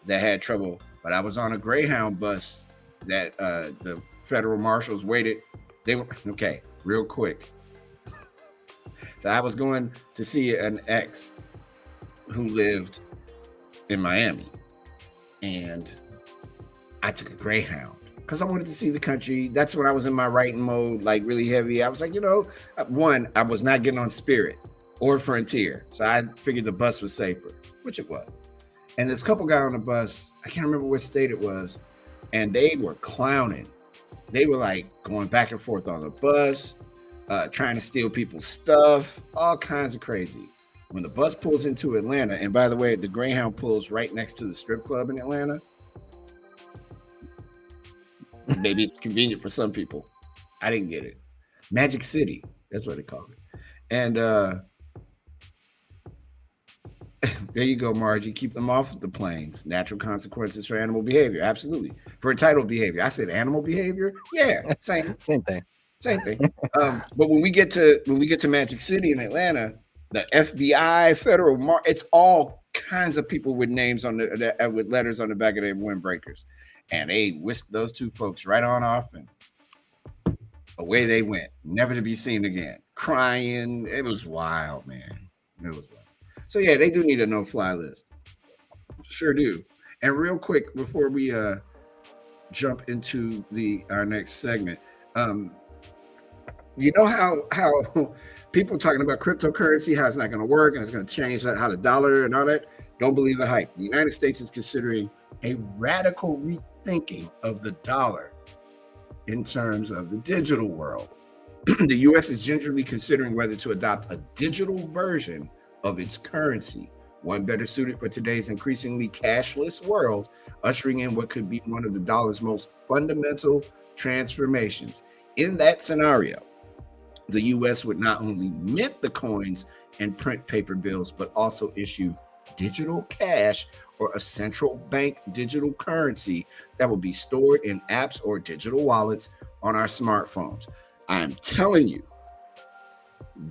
that had trouble, but I was on a Greyhound bus that the federal marshals waited. They were okay, real quick. So I was going to see an ex who lived in Miami, and I took a Greyhound because I wanted to see the country. That's when I was in my writing mode, like really heavy. I was like, one, I was not getting on Spirit or Frontier, so I figured the bus was safer, which it was. And this couple guy on the bus, I can't remember what state it was, and they were clowning. They were like going back and forth on the bus, trying to steal people's stuff, all kinds of crazy. When the bus pulls into Atlanta, and by the way, the Greyhound pulls right next to the strip club in Atlanta. Maybe it's convenient for some people. I didn't get it. Magic City, that's what they call it. And there you go, Margie. Keep them off the planes. Natural consequences for animal behavior. Absolutely. For entitled behavior. I said animal behavior. Yeah, same thing. Same thing. But when we get to Magic City in Atlanta, the FBI, federal, it's all kinds of people with names on with letters on the back of their windbreakers, and they whisked those two folks right on off, and away they went, never to be seen again. Crying, it was wild, man. It was wild. So yeah, they do need a no-fly list. Sure do. And real quick before we jump into our next segment, you know how people talking about cryptocurrency, how it's not going to work and it's going to change how the dollar and all that. Don't believe the hype. The United States is considering a radical rethinking of the dollar in terms of the digital world. The U.S. is gingerly considering whether to adopt a digital version of its currency, one better suited for today's increasingly cashless world, ushering in what could be one of the dollar's most fundamental transformations. In that scenario, the U.S. would not only mint the coins and print paper bills, but also issue digital cash or a central bank digital currency that will be stored in apps or digital wallets on our smartphones. I am telling you,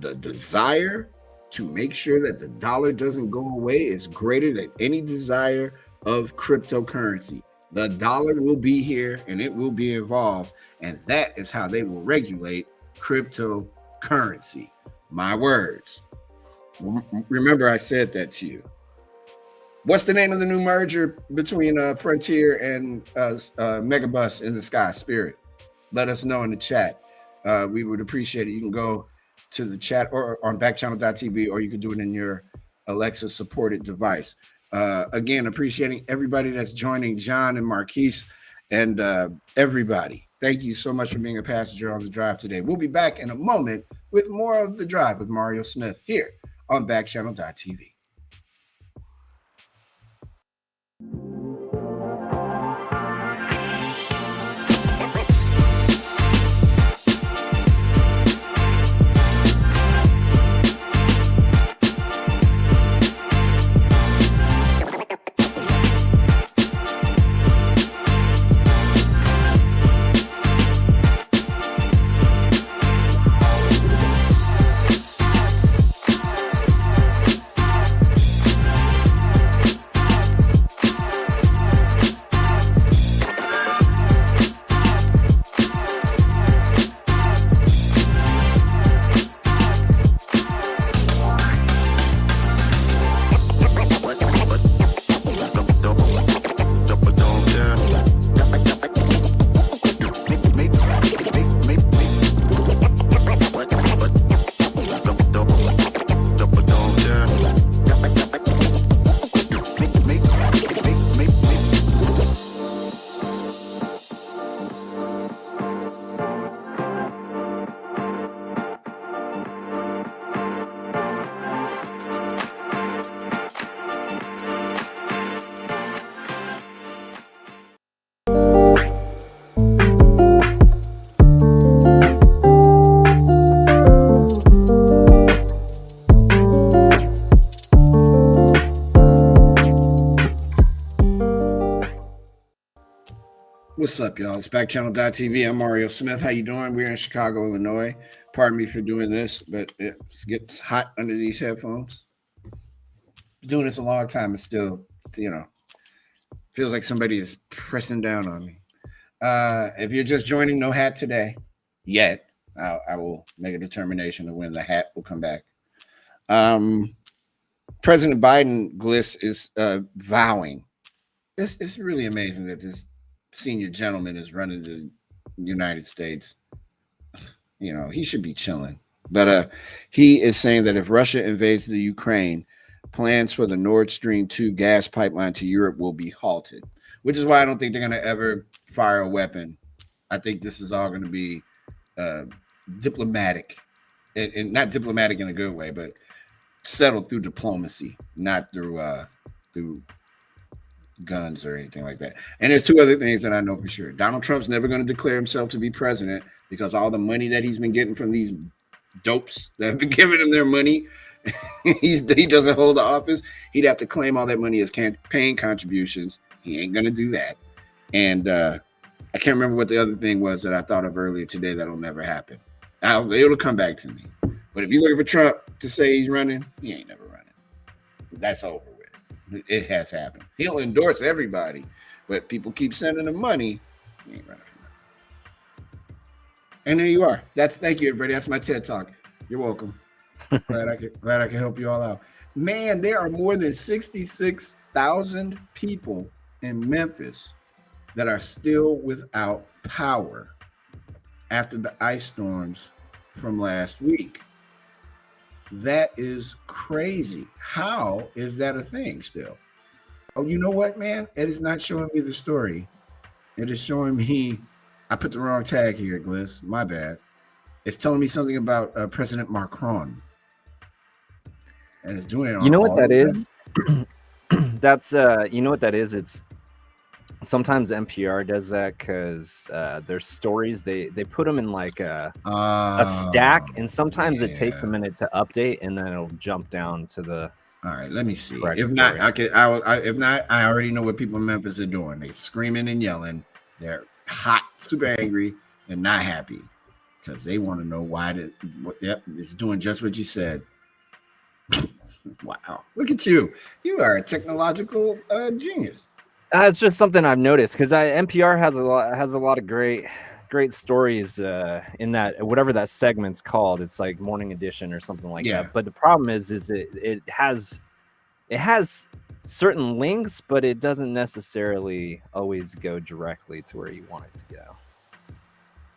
the desire to make sure that the dollar doesn't go away is greater than any desire of cryptocurrency. The dollar will be here and it will be involved, and that is how they will regulate cryptocurrency. My words. Remember, I said that to you. What's the name of the new merger between Frontier and Megabus in the Sky? Spirit. Let us know in the chat. We would appreciate it. You can go to the chat or on backchannel.tv, or you can do it in your Alexa supported device. Again, appreciating everybody that's joining, John and Marquise and everybody. Thank you so much for being a passenger on the drive today. We'll be back in a moment with more of The Drive with Mario Smith here on backchannel.tv. What's up, y'all? It's Backchannel.tv. I'm Mario Smith. How you doing? We're in Chicago, Illinois. Pardon me for doing this, but it gets hot under these headphones. Doing this a long time, it's still, feels like somebody is pressing down on me. If you're just joining, no hat today yet. I will make a determination of when the hat will come back. President Biden, Gliss, is vowing. It's really amazing that this senior gentleman is running the United States. He should be chilling. But he is saying that if Russia invades the Ukraine, Plans for the Nord Stream 2 gas pipeline to Europe will be halted, which is why I don't think they're going to ever fire a weapon. I think this is all going to be uh, diplomatic, and not diplomatic in a good way, but settled through diplomacy, not through guns or anything like that. And there's two other things that I know for sure. Donald Trump's never going to declare himself to be president because all the money that he's been getting from these dopes that have been giving him their money, he doesn't hold the office. He'd have to claim all that money as campaign contributions. He ain't going to do that. And I can't remember what the other thing was that I thought of earlier today that'll never happen. It'll come back to me. But if you're looking for Trump to say he's running, he ain't never running. That's over with. It has happened. He'll endorse everybody, but people keep sending him money. He ain't running for nothing. And there you are. Thank you, everybody. That's my TED Talk. You're welcome. glad I can help you all out. Man, there are more than 66,000 people in Memphis that are still without power after the ice storms from last week. That is crazy. How is that a thing still? Oh, you know what, man? It is not showing me the story. It is showing me, I put the wrong tag here, Gliss. My bad. It's telling me something about President Macron. And it's doing it on You know what that is? That's, you know what that is? It's sometimes NPR does that because their stories, they put them in like a stack, and sometimes it takes a minute to update, and then it'll jump down to the. All right, let me see. If not, if not, I already know what people in Memphis are doing. They're screaming and yelling. They're hot, super angry, and not happy because they want to know why. Yep, it's doing just what you said. Wow, look at you! You are a technological genius. It's just something I've noticed because NPR has a lot of great stories in that, whatever that segment's called. It's like Morning Edition or something like that. But the problem is it has certain links, but it doesn't necessarily always go directly to where you want it to go.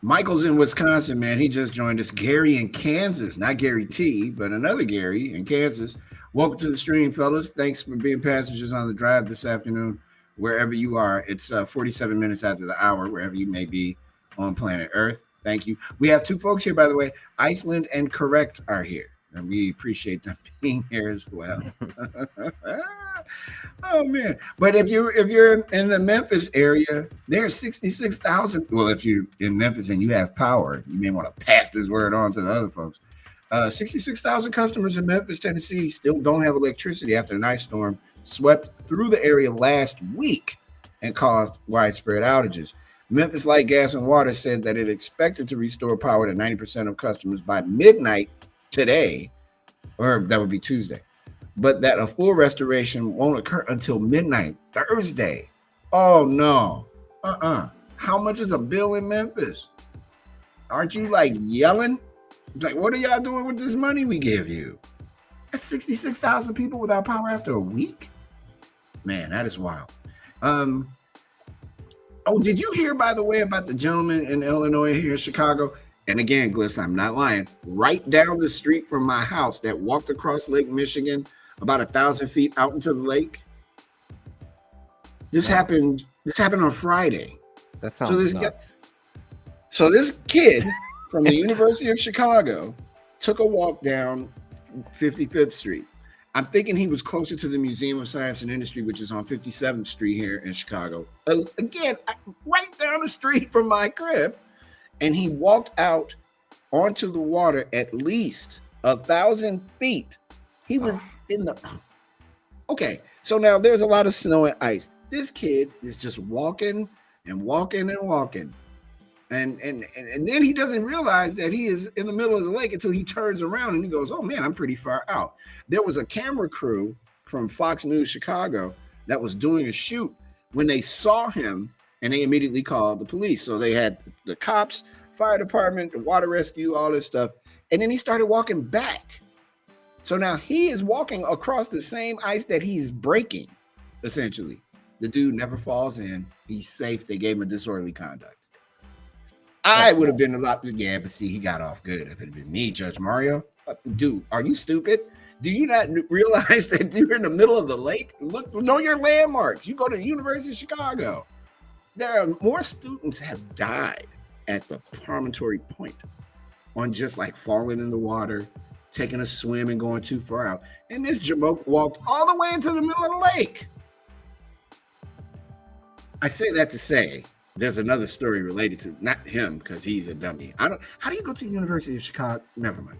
Michael's in Wisconsin, man. He just joined us. Gary in Kansas, not Gary T, but another Gary in Kansas. Welcome to the stream, fellas. Thanks for being passengers on the drive this afternoon. Wherever you are, it's 47 minutes after the hour, wherever you may be on planet Earth. Thank you. We have two folks here, by the way. Iceland and Correct are here, and we appreciate them being here as well. Oh man! But if you're in the Memphis area, there's 66,000. Well, if you're in Memphis and you have power, you may want to pass this word on to the other folks. 66,000 customers in Memphis, Tennessee, still don't have electricity after an ice storm swept through the area last week and caused widespread outages. Memphis Light, Gas, and Water said that it expected to restore power to 90% of customers by midnight today, or that would be Tuesday, but that a full restoration won't occur until midnight Thursday. Oh, no. How much is a bill in Memphis? Aren't you like yelling? It's like, what are y'all doing with this money we give you? That's 66,000 people without power after a week? Man, that is wild. Oh, did you hear, by the way, about the gentleman in Illinois here in Chicago? And again, Gliss, I'm not lying. Right down the street from my house that walked across Lake Michigan about 1,000 feet out into the lake. This happened on Friday. That sounds nuts. So this kid from the University of Chicago took a walk down 55th Street. I'm thinking he was closer to the Museum of Science and Industry, which is on 57th Street here in Chicago. Again, right down the street from my crib. And he walked out onto the water at least 1,000 feet. He was in the... Okay, so now there's a lot of snow and ice. This kid is just walking and walking and walking. And then he doesn't realize that he is in the middle of the lake until he turns around and he goes, oh man, I'm pretty far out. There was a camera crew from Fox News Chicago that was doing a shoot when they saw him, and they immediately called the police. So they had the cops, fire department, the water rescue, all this stuff. And then he started walking back. So now he is walking across the same ice that he's breaking, essentially. The dude never falls in. He's safe. They gave him a disorderly conduct. I would have been a lot, but see, he got off good if it had been me, Judge Mario. Dude, are you stupid? Do you not realize that you're in the middle of the lake? Look, know your landmarks. You go to the University of Chicago. There are more students have died at the Promontory Point on just like falling in the water, taking a swim and going too far out. And this jamoke walked all the way into the middle of the lake. I say that to say there's another story related to not him because he's a dummy. I don't. How do you go to the University of Chicago? Never mind.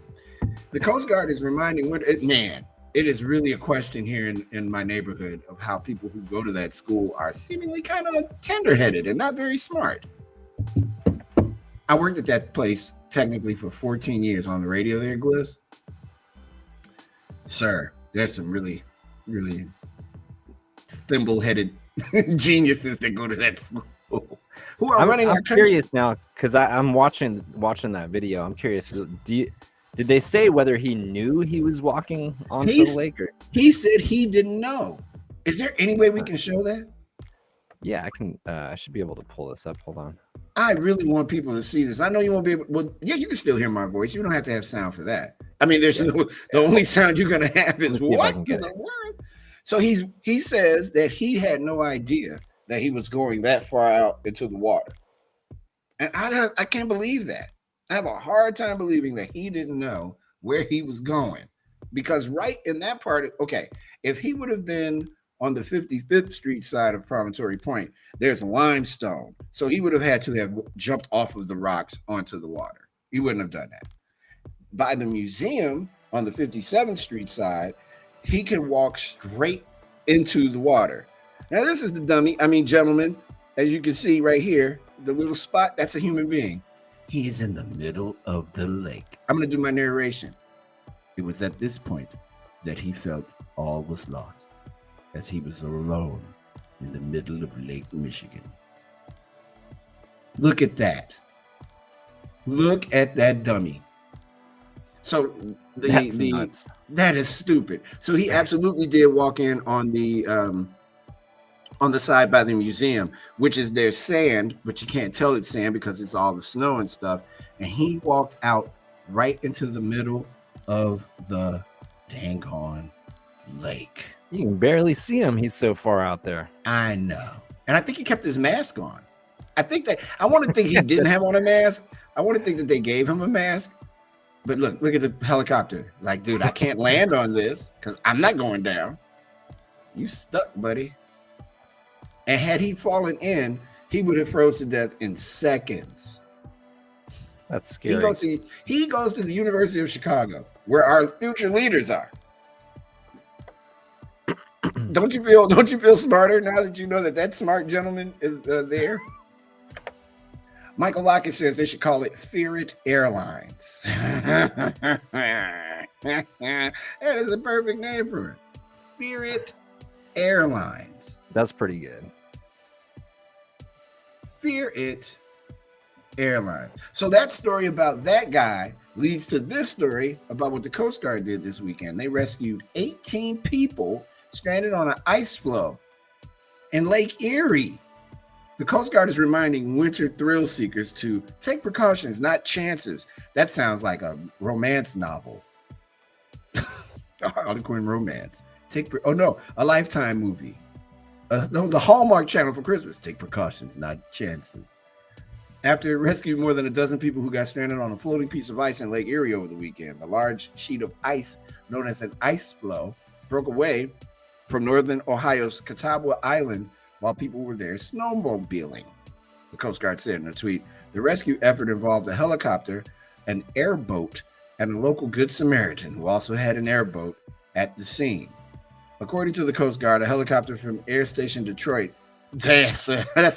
The Coast Guard is reminding man. It is really a question here in my neighborhood of how people who go to that school are seemingly kind of tender-headed and not very smart. I worked at that place technically for 14 years on the radio there, Gliss. Sir, there's some really, really thimble-headed geniuses that go to that school who are running our country. I'm curious now because I'm watching that video. I'm curious. Did they say whether he knew he was walking onto the lake? Or? He said he didn't know. Is there any way we can show that? Yeah, I can. I should be able to pull this up. Hold on. I really want people to see this. I know you won't be able. Well, yeah, you can still hear my voice. You don't have to have sound for that. I mean, there's the only sound you're gonna have is what in the world. So he says that he had no idea that he was going that far out into the water, and I can't believe that. I have a hard time believing that he didn't know where he was going, because right in that part, okay, if he would have been on the 55th Street side of Promontory Point, there's limestone. So he would have had to have jumped off of the rocks onto the water. He wouldn't have done that. By the museum on the 57th Street side, he can walk straight into the water. Now, this is the dummy. I mean, gentlemen, as you can see right here, the little spot, that's a human being. He is in the middle of the lake. I'm going to do my narration. It was at this point that he felt all was lost, as he was alone in the middle of Lake Michigan. Look at that. Look at that dummy. So that is stupid. So he absolutely did walk in on the side by the museum, which is their sand, but you can't tell it's sand because it's all the snow and stuff. And he walked out right into the middle of the dang on lake. You can barely see him. He's so far out there. I know. And I think he kept his mask on. I want to think he didn't have on a mask. I want to think that they gave him a mask. But look at the helicopter. Like, dude, I can't land on this because I'm not going down. You stuck, buddy. And had he fallen in, he would have froze to death in seconds. That's scary. He goes to the University of Chicago, where our future leaders are. Don't you feel smarter now that you know that smart gentleman is there? Michael Lockett says they should call it Fear It Airlines. That is a perfect name for it. Fear It Airlines. That's pretty good. Fear It Airlines. So that story about that guy leads to this story about what the Coast Guard did this weekend. They rescued 18 people stranded on an ice floe in Lake Erie. The Coast Guard is reminding winter thrill seekers to take precautions, not chances. That sounds like a romance novel. Harlequin romance. A Lifetime movie. The Hallmark Channel for Christmas. Take precautions, not chances. After rescuing more than a dozen people who got stranded on a floating piece of ice in Lake Erie over the weekend, the large sheet of ice known as an ice floe broke away from northern Ohio's Catawba Island while people were there snowmobiling. The Coast Guard said in a tweet, the rescue effort involved a helicopter, an airboat, and a local Good Samaritan who also had an airboat at the scene. According to the Coast Guard, a helicopter from Air Station Detroit. That's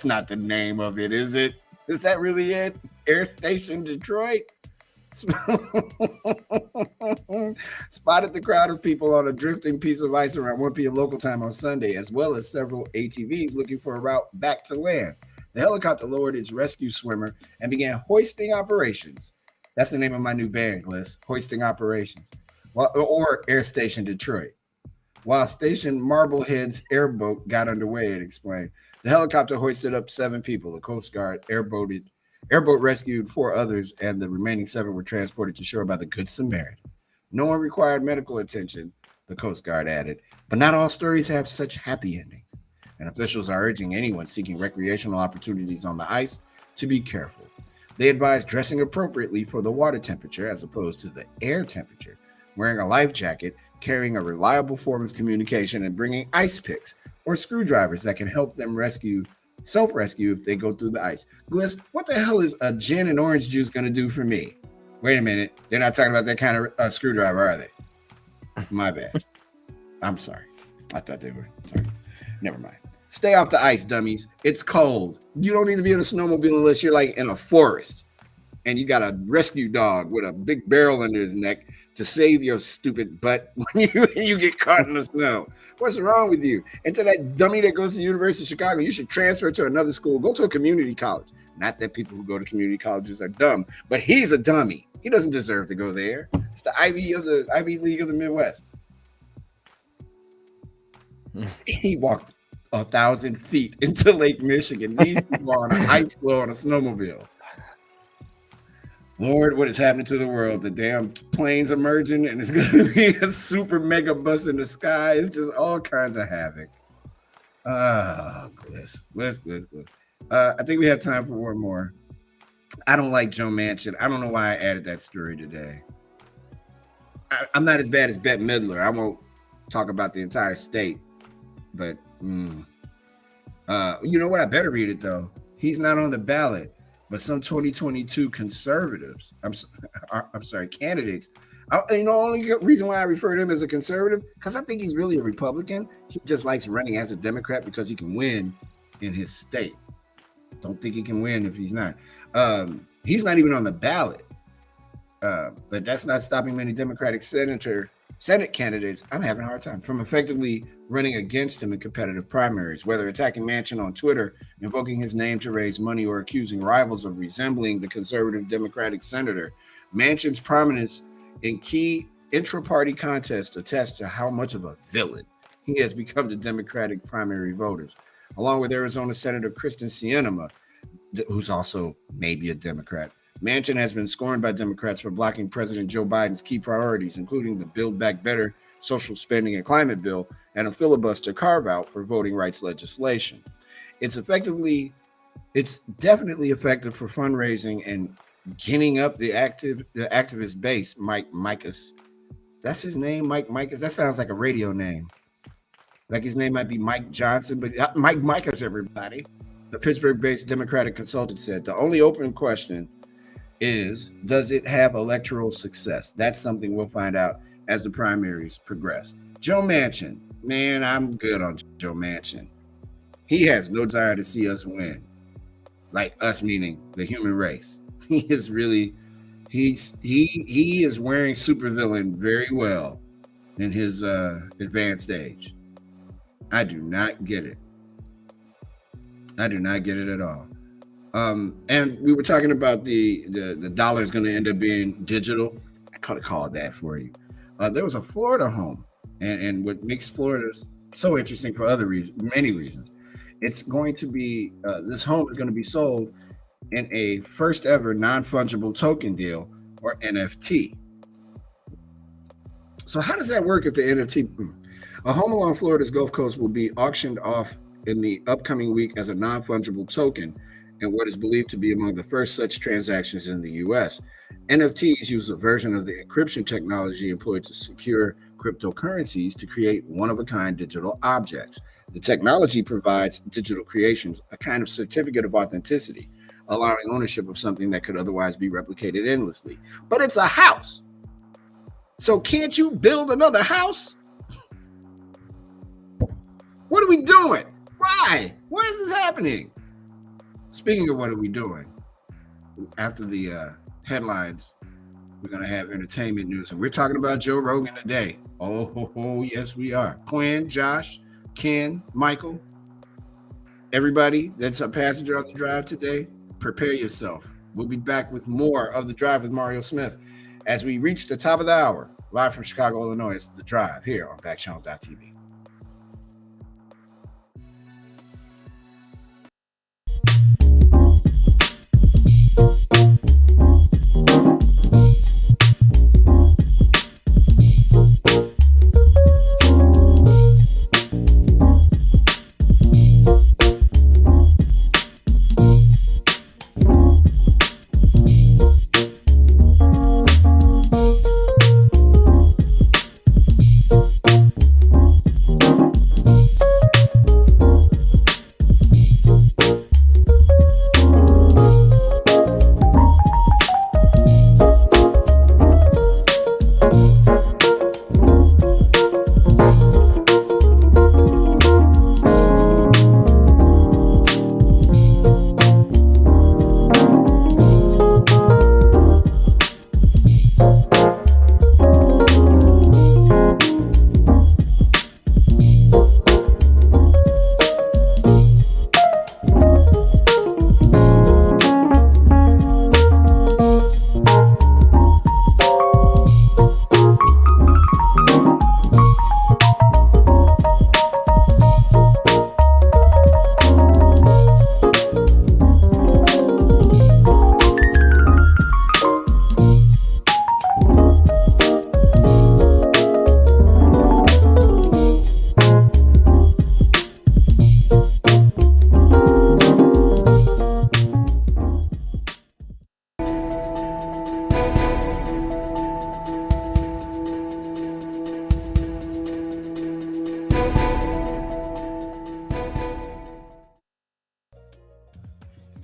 not the name of it, is it? Is that really it? Air Station Detroit? Spotted the crowd of people on a drifting piece of ice around 1 p.m. local time on Sunday, as well as several ATVs looking for a route back to land. The helicopter lowered its rescue swimmer and began hoisting operations. That's the name of my new band, Gliss, Hoisting Operations, or Air Station Detroit. While Station Marblehead's airboat got underway, it explained. The helicopter hoisted up 7 people. The Coast Guard airboat rescued 4 others, and the remaining 7 were transported to shore by the Good Samaritan. No one required medical attention, the Coast Guard added. But not all stories have such happy endings, and officials are urging anyone seeking recreational opportunities on the ice to be careful. They advise dressing appropriately for the water temperature as opposed to the air temperature, wearing a life jacket, carrying a reliable form of communication, and bringing ice picks or screwdrivers that can help them self-rescue if they go through the ice. Bliss, what the hell is a gin and orange juice going to do for me? Wait a minute. They're not talking about that kind of screwdriver, are they? My bad. I'm sorry. I thought they were. Sorry. Never mind. Stay off the ice, dummies. It's cold. You don't need to be in a snowmobile unless you're like in a forest and you got a rescue dog with a big barrel under his neck to save your stupid butt when you get caught in the snow. What's wrong with you? And to that dummy that goes to the University of Chicago, you should transfer to another school. Go to a community college. Not that people who go to community colleges are dumb, but he's a dummy. He doesn't deserve to go there. It's the Ivy League of the Midwest. He walked 1,000 feet into Lake Michigan. These people are on an ice floe on a snowmobile. Lord, what is happening to the world? The damn planes are merging, and it's going to be a super mega bus in the sky. It's just all kinds of havoc. Bliss. I think we have time for one more. I don't like Joe Manchin. I don't know why I added that story today. I'm not as bad as Bette Midler. I won't talk about the entire state, but you know what? I better read it though. He's not on the ballot, but some 2022 conservatives, I'm sorry, candidates. Only reason why I refer to him as a conservative because I think he's really a Republican. He just likes running as a Democrat because he can win in his state. Don't think he can win if he's not. He's not even on the ballot. But that's not stopping many Democratic Senate candidates, I'm having a hard time, from effectively running against him in competitive primaries, whether attacking Manchin on Twitter, invoking his name to raise money, or accusing rivals of resembling the conservative Democratic senator. Manchin's prominence in key intra-party contests attests to how much of a villain he has become to Democratic primary voters, along with Arizona Senator Kristen Sinema, who's also maybe a Democrat. Manchin has been scorned by Democrats for blocking President Joe Biden's key priorities, including the Build Back Better social spending and climate bill and a filibuster carve-out for voting rights legislation. It's definitely effective for fundraising and ginning up the activist base. Mike Micus, that's his name, Mike Micus. That sounds like a radio name. Like his name might be Mike Johnson, but Mike Micus, everybody. The Pittsburgh-based Democratic consultant said the only open question is, does it have electoral success? That's something we'll find out as the primaries progress. Joe Manchin, man, I'm good on Joe Manchin. He has no desire to see us win. Like us meaning the human race. He is wearing supervillain very well in his advanced age. I do not get it. I do not get it at all. And we were talking about the dollar is going to end up being digital. I could have called that for you. There was a Florida home, and what makes Florida so interesting for many reasons. It's going to be this home is going to be sold in a first ever non-fungible token deal, or NFT. So how does that work if the NFT? A home along Florida's Gulf Coast will be auctioned off in the upcoming week as a non-fungible token, and what is believed to be among the first such transactions in the U.S. NFTs use a version of the encryption technology employed to secure cryptocurrencies to create one-of-a-kind digital objects. The technology provides digital creations a kind of certificate of authenticity, allowing ownership of something that could otherwise be replicated endlessly. But it's a house. So can't you build another house? What are we doing? Why? Why is this happening? Speaking of what are we doing, after the headlines, we're going to have entertainment news. And we're talking about Joe Rogan today. Oh, yes, we are. Quinn, Josh, Ken, Michael, everybody that's a passenger on the drive today, prepare yourself. We'll be back with more of The Drive with Mario Smith as we reach the top of the hour. Live from Chicago, Illinois, it's The Drive here on Backchannel.tv.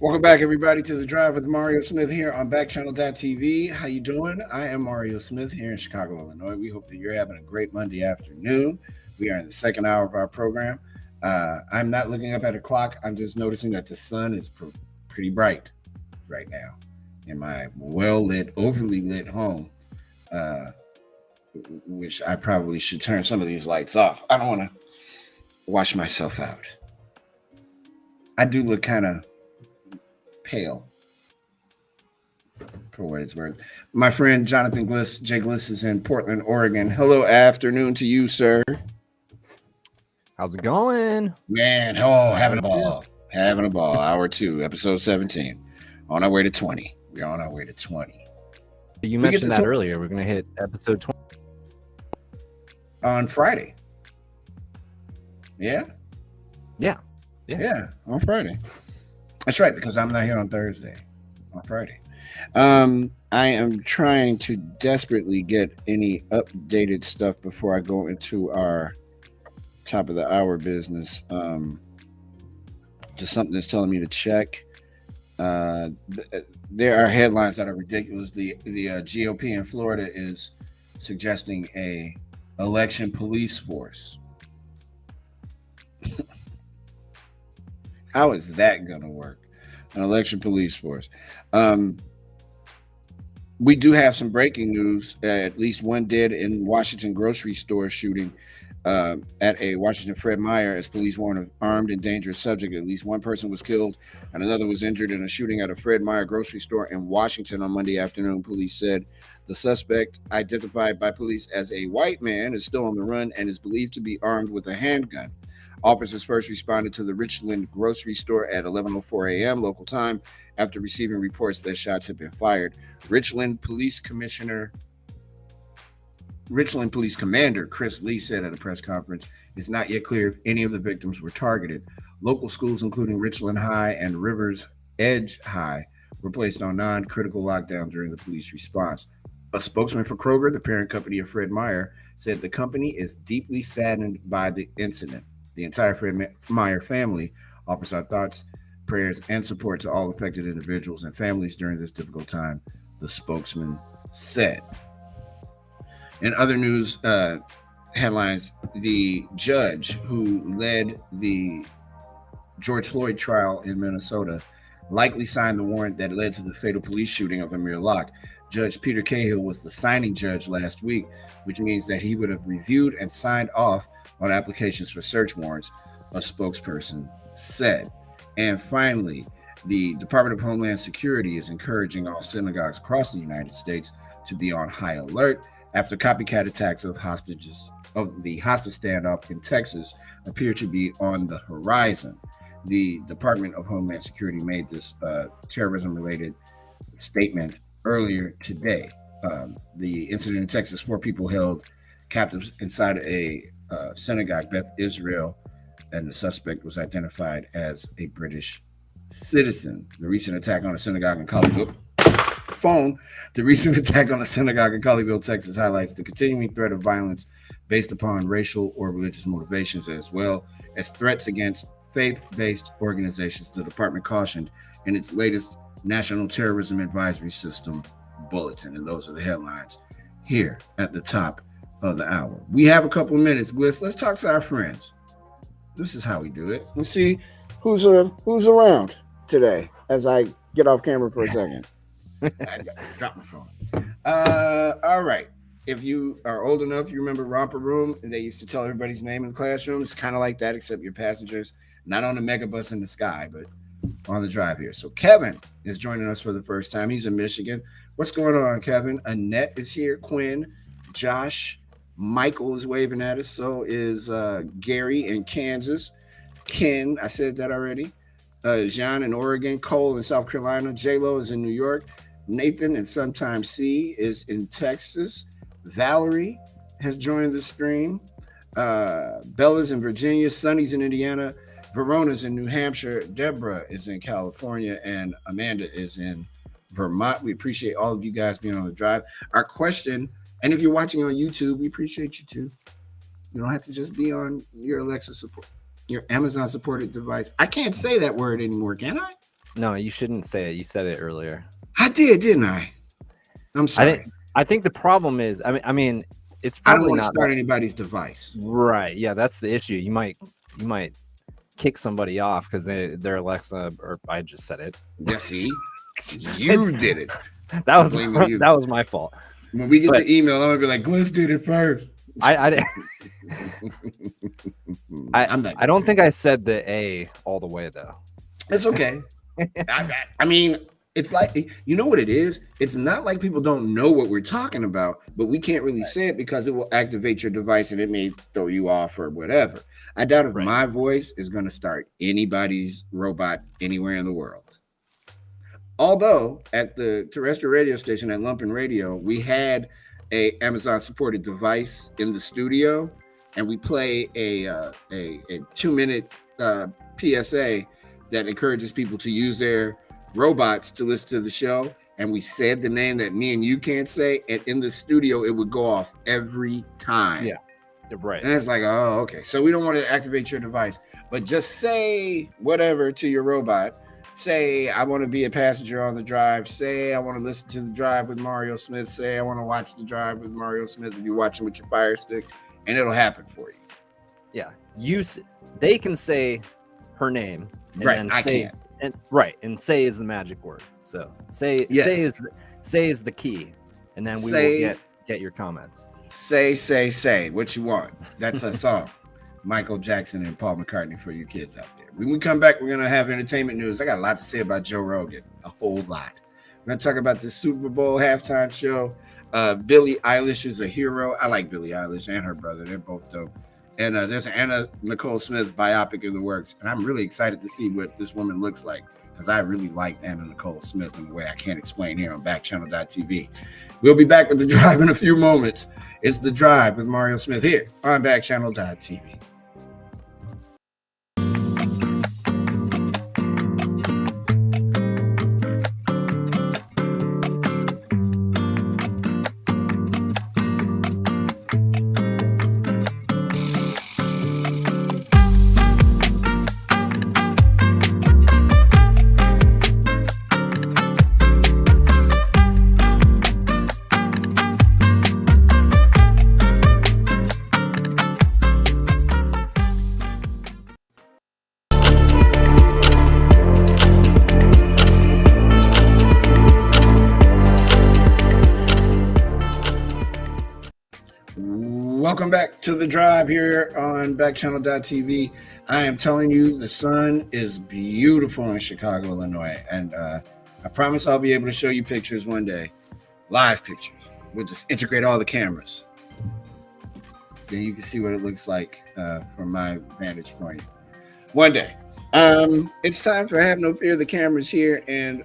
Welcome back, everybody, to the Drive with Mario Smith here on Backchannel.tv. How you doing? I am Mario Smith here in Chicago, Illinois. We hope that you're having a great Monday afternoon. We are in the second hour of our program. I'm not looking up at a clock. I'm just noticing that the sun is pretty bright right now in my well-lit, overly lit home, uh, which I probably should turn some of these lights off. I don't want to wash myself out. I do look kind of pale, for what it's worth. My friend Jonathan Gliss, Jay Gliss, is in Portland, Oregon. Hello, afternoon to you, sir. How's it going? Man, having a ball. Having a ball. Hour 2, episode 17. On our way to 20. We're on our way to 20. You mentioned that earlier. We're going to hit episode 20 on Friday. Yeah? Yeah, on Friday. That's right, because I'm not here on Thursday. On Friday. I am trying to desperately get any updated stuff before I go into our top of the hour business. Just something that's telling me to check. There are headlines that are ridiculous. The GOP in Florida is suggesting a election police force. How is that going to work? An election police force. We do have some breaking news. At least one dead in Washington grocery store shooting at a Washington Fred Meyer as police warn of armed and dangerous subject. At least one person was killed and another was injured in a shooting at a Fred Meyer grocery store in Washington on Monday afternoon. Police said the suspect, identified by police as a white man, is still on the run and is believed to be armed with a handgun. Officers first responded to the Richland grocery store at 11:04 a.m. local time after receiving reports that shots had been fired. Richland Police Commander Chris Lee said at a press conference, it's not yet clear if any of the victims were targeted. Local schools, including Richland High and Rivers Edge High, were placed on non-critical lockdown during the police response. A spokesman for Kroger, the parent company of Fred Meyer, said the company is deeply saddened by the incident. The entire Fred Meyer family offers our thoughts, prayers, and support to all affected individuals and families during this difficult time, the spokesman said. In other news headlines, the judge who led the George Floyd trial in Minnesota likely signed the warrant that led to the fatal police shooting of Amir Locke. Judge Peter Cahill was the signing judge last week, which means that he would have reviewed and signed off on applications for search warrants, a spokesperson said. And finally, the Department of Homeland Security is encouraging all synagogues across the United States to be on high alert after copycat attacks of hostages of the hostage standoff in Texas appear to be on the horizon. The Department of Homeland Security made this terrorism-related statement earlier today. The incident in Texas, 4 people held captives inside a synagogue, Beth Israel, and the suspect was identified as a British citizen. The recent attack on a synagogue in Colleyville, Texas highlights the continuing threat of violence based upon racial or religious motivations, as well as threats against faith-based organizations, the department cautioned in its latest National Terrorism Advisory System bulletin. And those are the headlines here at the top of the hour. We have a couple of minutes, Gliss. Let's talk to our friends. This is how we do it. Let's see who's around today as I get off camera for a second. I dropped my phone. All right. If you are old enough, you remember Romper Room. They used to tell everybody's name in the classroom. It's kind of like that, except your passengers, not on the megabus in the sky, but on the drive here. So Kevin is joining us for the first time. He's in Michigan. What's going on, Kevin? Annette is here. Quinn, Josh, Michael is waving at us. So is Gary in Kansas. Ken, I said that already. Jean in Oregon. Cole in South Carolina. J-Lo is in New York. Nathan and sometimes C is in Texas. Valerie has joined the stream. Bella's in Virginia. Sunny's in Indiana. Verona's in New Hampshire. Deborah is in California. And Amanda is in Vermont. We appreciate all of you guys being on the drive. Our question, and if you're watching on YouTube, we appreciate you too. You don't have to just be on your Alexa support, your Amazon supported device. I can't say that word anymore, can I? No, you shouldn't say it. You said it earlier. I did, didn't I? I'm I sorry. think I think the problem is I mean it's I don't probably want to not start that anybody's device. right. Yeah, that's the issue. You might kick somebody off because their Alexa or I just said it. Yeah, see, you did it. That was Blaming you. that was my fault. When we get But the email, I'm gonna be like, Gliss did it first. I I'm not. I don't think I said the A all the way though. It's okay. I mean, it's like, you know what it is? It's not like people don't know what we're talking about, but we can't really say it because it will activate your device and it may throw you off or whatever. I doubt if my voice is going to start anybody's robot anywhere in the world. Although at the terrestrial radio station at Lumpen Radio, we had a Amazon supported device in the studio, and we play a 2-minute PSA that encourages people to use their robots to listen to the show. And we said the name that me and you can't say, and in the studio it would go off every time. Yeah, right. And it's like, oh, okay. So we don't want to activate your device, but just say whatever to your robot. Say, I want to be a passenger on the drive. Say, I want to listen to the drive with Mario Smith. Say, I want to watch the drive with Mario Smith if you're watching with your Fire Stick, and it'll happen for you. Yeah, they can say her name, and right? Then I say, can't. And right, and say is the magic word. So say is the key, and then we will get your comments. Say what you want. That's a song. Michael Jackson and Paul McCartney for you kids out there. When we come back, we're going to have entertainment news. I got a lot to say about Joe Rogan, a whole lot. We're going to talk about the Super Bowl halftime show. Billie Eilish is a hero. I like Billie Eilish and her brother. They're both dope. And there's an Anna Nicole Smith biopic in the works. And I'm really excited to see what this woman looks like because I really like Anna Nicole Smith in a way I can't explain here on Backchannel.tv. We'll be back with The Drive in a few moments. It's The Drive with Mario Smith here on Backchannel.tv. Welcome back to The Drive here on Backchannel.tv. I am telling you, the sun is beautiful in Chicago, Illinois. And I promise I'll be able to show you pictures one day. Live pictures. We'll just integrate all the cameras. Then you can see what it looks like from my vantage point. One day. It's time for Have No Fear. The camera's here. And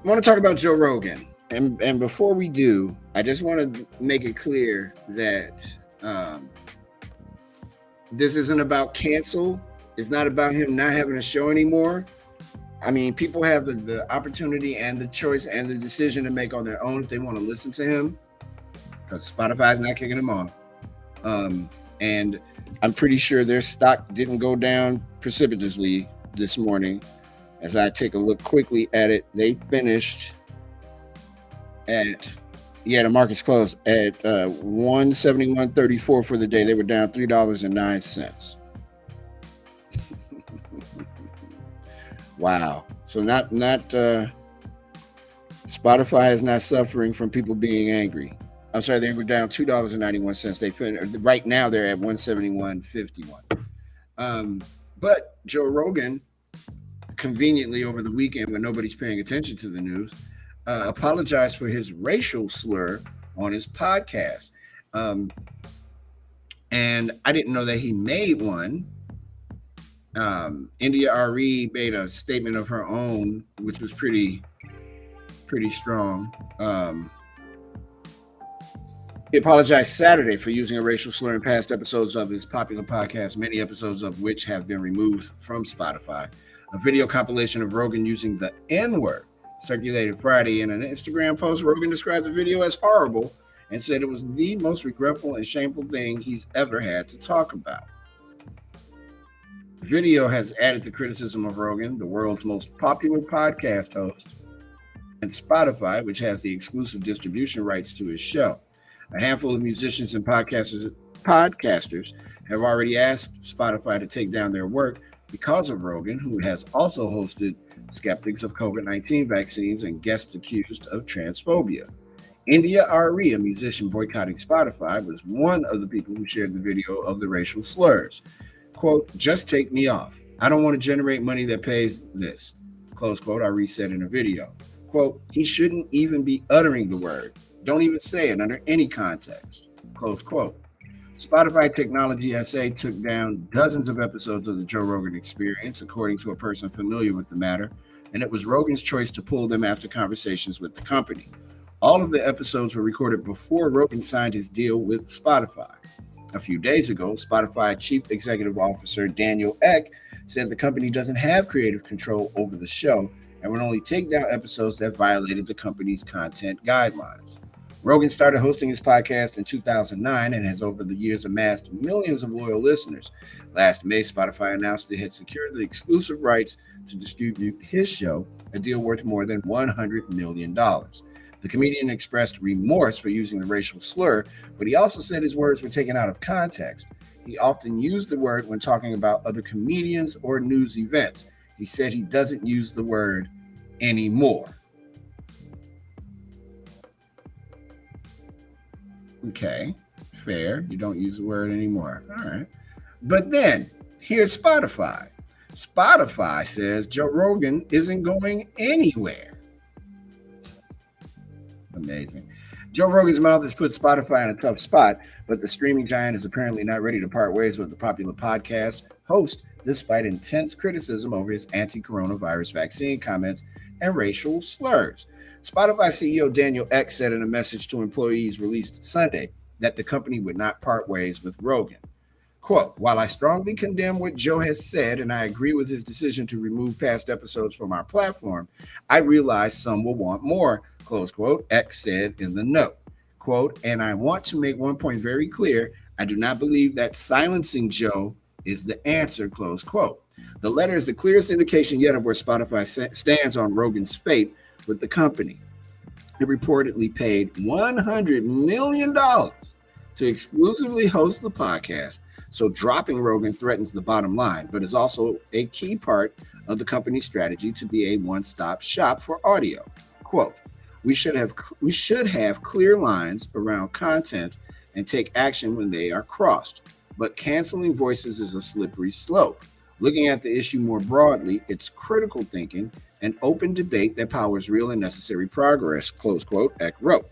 I want to talk about Joe Rogan. And before we do, I just want to make it clear that this isn't about cancel. It's not about him not having a show anymore. I mean, people have the opportunity and the choice and the decision to make on their own if they want to listen to him, because Spotify's not kicking him off. And I'm pretty sure their stock didn't go down precipitously this morning. As I take a look quickly at it, they finished the market's closed at 171.34 for the day. They were down $3.09. Wow. So not Spotify is not suffering from people being angry. I'm sorry, they were down $2.91. They finished right now. They're at 171.51. But Joe Rogan, conveniently over the weekend when nobody's paying attention to the news, apologized for his racial slur on his podcast. And I didn't know that he made one. India RE made a statement of her own, which was pretty strong. He apologized Saturday for using a racial slur in past episodes of his popular podcast, many episodes of which have been removed from Spotify. A video compilation of Rogan using the N-word circulated Friday in an Instagram post. Rogan described the video as horrible and said it was the most regretful and shameful thing he's ever had to talk about. Video has added to criticism of Rogan, the world's most popular podcast host, and Spotify, which has the exclusive distribution rights to his show. A handful of musicians and podcasters have already asked Spotify to take down their work because of Rogan, who has also hosted skeptics of COVID-19 vaccines and guests accused of transphobia. India Ari, a musician boycotting Spotify, was one of the people who shared the video of the racial slurs. Quote, just take me off. I don't want to generate money that pays this. Close quote, Ari said in a video. Quote, he shouldn't even be uttering the word. Don't even say it under any context. Close quote. Spotify Technology SA took down dozens of episodes of the Joe Rogan Experience, according to a person familiar with the matter, and it was Rogan's choice to pull them after conversations with the company. All of the episodes were recorded before Rogan signed his deal with Spotify. A few days ago, Spotify Chief Executive Officer Daniel Ek said the company doesn't have creative control over the show and would only take down episodes that violated the company's content guidelines. Rogan started hosting his podcast in 2009 and has over the years amassed millions of loyal listeners. Last May, Spotify announced it had secured the exclusive rights to distribute his show, a deal worth more than $100 million. The comedian expressed remorse for using the racial slur, but he also said his words were taken out of context. He often used the word when talking about other comedians or news events. He said he doesn't use the word anymore. Okay, fair. You don't use the word anymore. All right. But then, here's Spotify. Spotify says Joe Rogan isn't going anywhere. Amazing. Joe Rogan's mouth has put Spotify in a tough spot, but the streaming giant is apparently not ready to part ways with the popular podcast host, despite intense criticism over his anti-coronavirus vaccine comments and racial slurs. Spotify CEO Daniel Ek said in a message to employees released Sunday that the company would not part ways with Rogan. Quote, while I strongly condemn what Joe has said and I agree with his decision to remove past episodes from our platform, I realize some will want more, close quote, X said in the note. Quote, and I want to make one point very clear. I do not believe that silencing Joe is the answer, close quote. The letter is the clearest indication yet of where Spotify stands on Rogan's fate with the company. It reportedly paid $100 million to exclusively host the podcast, so dropping Rogan threatens the bottom line, but is also a key part of the company's strategy to be a one-stop shop for audio. Quote, we should have clear lines around content and take action when they are crossed, but canceling voices is a slippery slope. Looking at the issue more broadly, it's critical thinking and open debate that powers real and necessary progress, close quote, Eck wrote.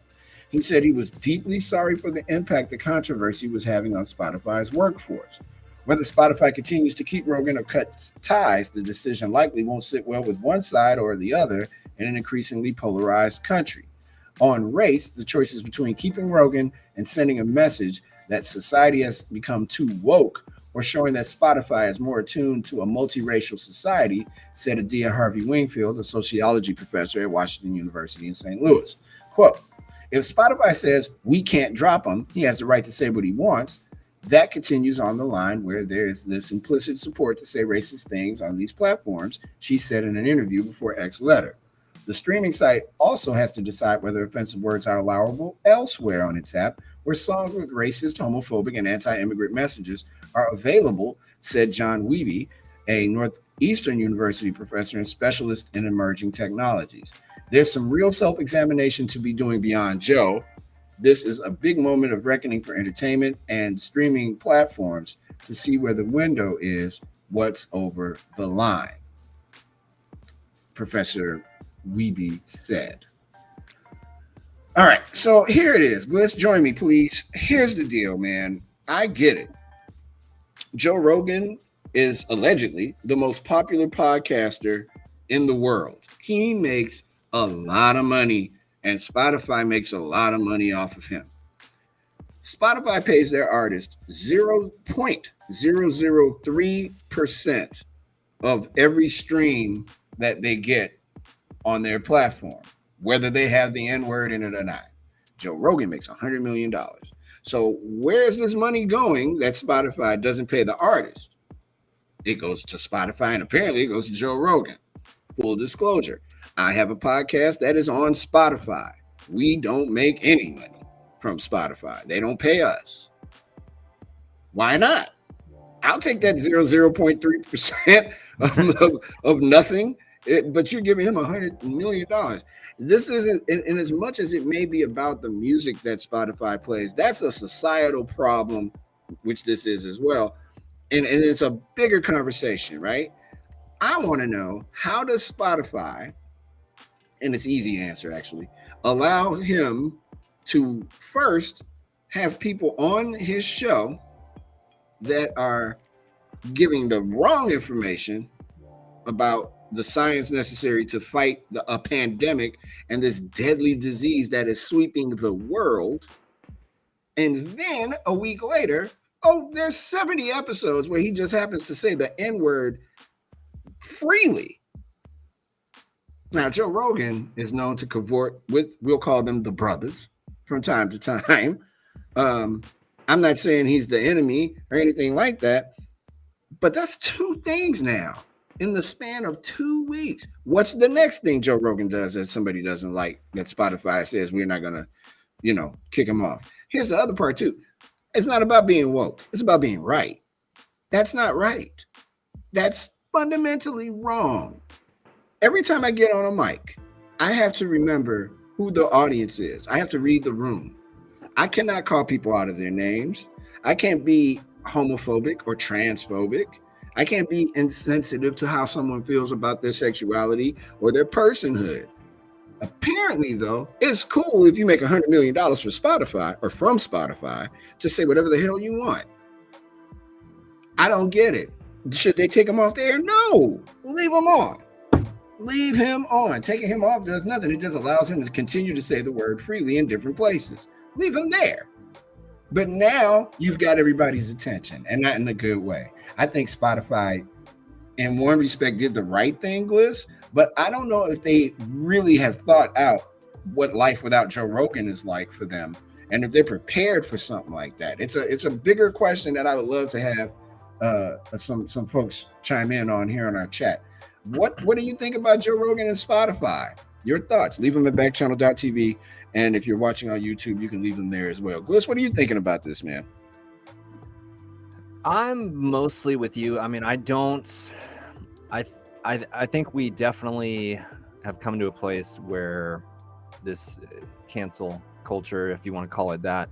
He said he was deeply sorry for the impact the controversy was having on Spotify's workforce. Whether Spotify continues to keep Rogan or cuts ties, the decision likely won't sit well with one side or the other in an increasingly polarized country. On race, the choices between keeping Rogan and sending a message that society has become too woke or showing that Spotify is more attuned to a multiracial society, said Adia Harvey Wingfield, a sociology professor at Washington University in St. Louis. Quote, if Spotify says we can't drop him, he has the right to say what he wants, that continues on the line where there's this implicit support to say racist things on these platforms, she said in an interview before X letter. The streaming site also has to decide whether offensive words are allowable elsewhere on its app, where songs with racist, homophobic, and anti-immigrant messages are available, said John Wiebe, a Northeastern University professor and specialist in emerging technologies. There's some real self-examination to be doing beyond Joe. This is a big moment of reckoning for entertainment and streaming platforms to see where the window is, what's over the line, Professor Wiebe said. All right, so here it is. Let's join me, please. Here's the deal, man. I get it. Joe Rogan is allegedly the most popular podcaster in the world. He makes a lot of money, and Spotify makes a lot of money off of him. Spotify pays their artists 0.003% of every stream that they get on their platform, whether they have the N-word in it or not. Joe Rogan makes $100 million. So where's this money going that Spotify doesn't pay the artist? It goes to Spotify, and apparently it goes to Joe Rogan. Full disclosure, I have a podcast that is on Spotify. We don't make any money from Spotify. They don't pay us. Why not? I'll take that 0.3% of nothing, but you're giving him $100 million. This isn't, and as much as it may be about the music that Spotify plays, that's a societal problem, which this is as well. And it's a bigger conversation, right? I want to know, how does Spotify, and it's easy answer actually, allow him to first have people on his show that are giving the wrong information about the science necessary to fight a pandemic and this deadly disease that is sweeping the world. And then a week later, oh, there's 70 episodes where he just happens to say the N-word freely. Now, Joe Rogan is known to cavort with, we'll call them the brothers from time to time. I'm not saying he's the enemy or anything like that, but that's two things now in the span of 2 weeks. What's the next thing Joe Rogan does that somebody doesn't like, that Spotify says we're not going to, kick him off? Here's the other part too. It's not about being woke. It's about being right. That's not right. That's fundamentally wrong. Every time I get on a mic, I have to remember who the audience is. I have to read the room. I cannot call people out of their names. I can't be homophobic or transphobic. I can't be insensitive to how someone feels about their sexuality or their personhood. Apparently, though, it's cool if you make $100 million for Spotify or from Spotify to say whatever the hell you want. I don't get it. Should they take him off the air? No, leave him on. Leave him on. Taking him off does nothing. It just allows him to continue to say the word freely in different places. Leave him there. But now you've got everybody's attention, and not in a good way. I think Spotify, in one respect, did the right thing, Gliss, but I don't know if they really have thought out what life without Joe Rogan is like for them, and if they're prepared for something like that. It's a bigger question that I would love to have some folks chime in on here on our chat. What do you think about Joe Rogan and Spotify? Your thoughts. Leave them at backchannel.tv. And if you're watching on YouTube, you can leave them there as well. Gliss, what are you thinking about this, man? I'm mostly with you. I mean, I think we definitely have come to a place where this cancel culture, if you want to call it that,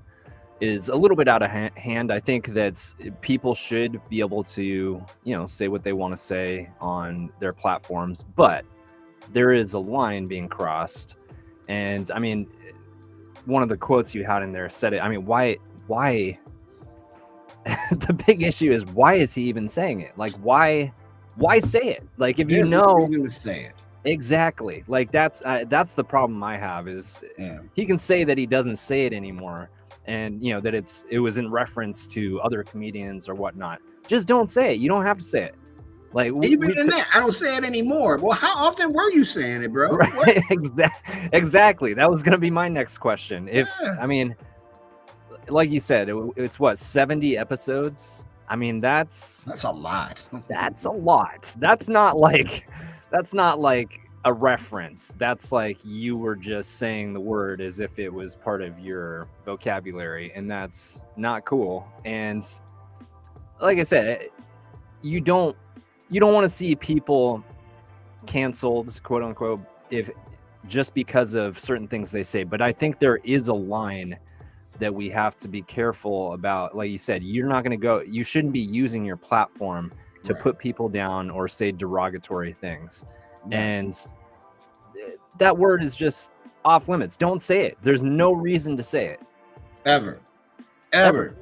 is a little bit out of hand. I think that people should be able to, say what they want to say on their platforms, but there is a line being crossed. And I mean, one of the quotes you had in there said it. I mean, why the big issue is, why is he even saying it? Like, why say it? Like, if There's no reason to say it. Exactly. Like, that's the problem I have is he can say that he doesn't say it anymore. And that it was in reference to other comedians or whatnot. Just don't say it. You don't have to say it. Like, that, I don't say it anymore. Well, how often were you saying it, bro? Right? Exactly. That was gonna be my next question. I mean, like you said, it's what, 70 episodes? I mean, that's a lot. That's a lot. That's not like a reference. That's like you were just saying the word as if it was part of your vocabulary, and that's not cool. And like I said, you don't want to see people canceled, quote unquote, if just because of certain things they say. But I think there is a line that we have to be careful about. Like you said, you shouldn't be using your platform to put people down or say derogatory things. And that word is just off limits. Don't say it. There's no reason to say it. Ever.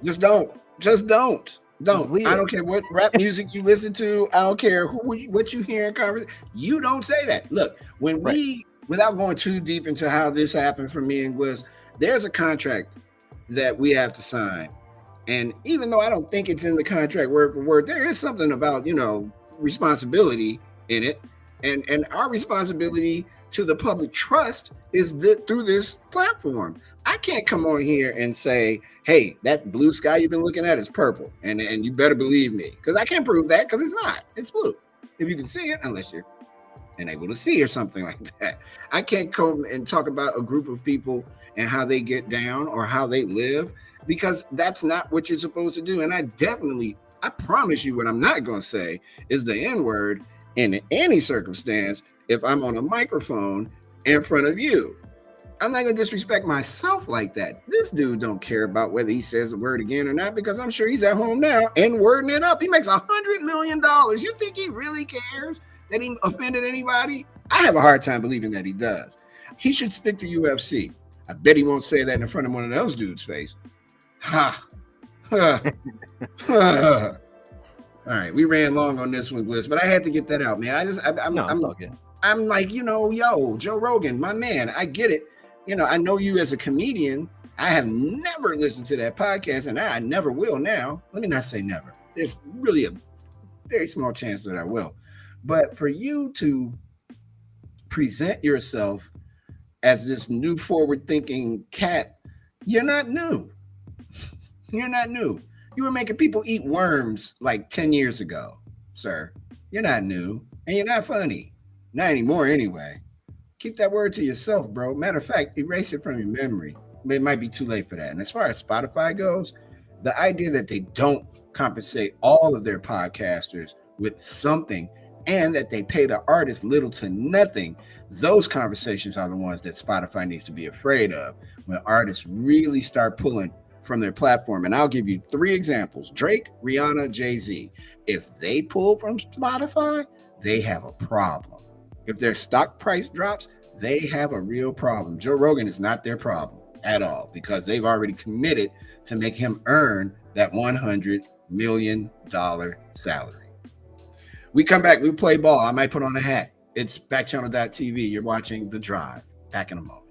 Just don't. I don't care what rap music you listen to. I don't care what you hear in conversation. You don't say that. Look, when without going too deep into how this happened for me and Gliss, there's a contract that we have to sign. And even though I don't think it's in the contract word for word, there is something about, responsibility in it. And our responsibility to the public trust is that through this platform. I can't come on here and say, hey, that blue sky you've been looking at is purple. And you better believe me. Because I can't prove that because it's not. It's blue. If you can see it, unless you're unable to see or something like that. I can't come and talk about a group of people and how they get down or how they live because that's not what you're supposed to do. And I promise you, what I'm not going to say is the N word in any circumstance if I'm on a microphone in front of you. I'm not gonna disrespect myself like that. This dude don't care about whether he says the word again or not because I'm sure he's at home now and wording it up. He makes $100 million. You think he really cares that he offended anybody? I have a hard time believing that he does. He should stick to UFC. I bet he won't say that in front of one of those dudes' face. Ha. All right, we ran long on this one, Bliss, but I had to get that out, man. It's all good. I'm like, yo, Joe Rogan, my man, I get it. I know you as a comedian. I have never listened to that podcast, and I never will now. Let me not say never. There's really a very small chance that I will. But for you to present yourself as this new forward-thinking cat, you're not new. You're not new. You were making people eat worms like 10 years ago, sir. You're not new, and you're not funny. Not anymore, anyway. Keep that word to yourself, bro. Matter of fact, erase it from your memory. It might be too late for that. And as far as Spotify goes, the idea that they don't compensate all of their podcasters with something and that they pay the artists little to nothing, those conversations are the ones that Spotify needs to be afraid of when artists really start pulling from their platform. And I'll give you 3 examples: Drake, Rihanna, Jay-Z. If they pull from Spotify, they have a problem. If their stock price drops, they have a real problem. Joe Rogan is not their problem at all because they've already committed to make him earn that $100 million salary. We come back, we play ball. I might put on a hat. It's backchannel.tv. You're watching The Drive. Back in a moment.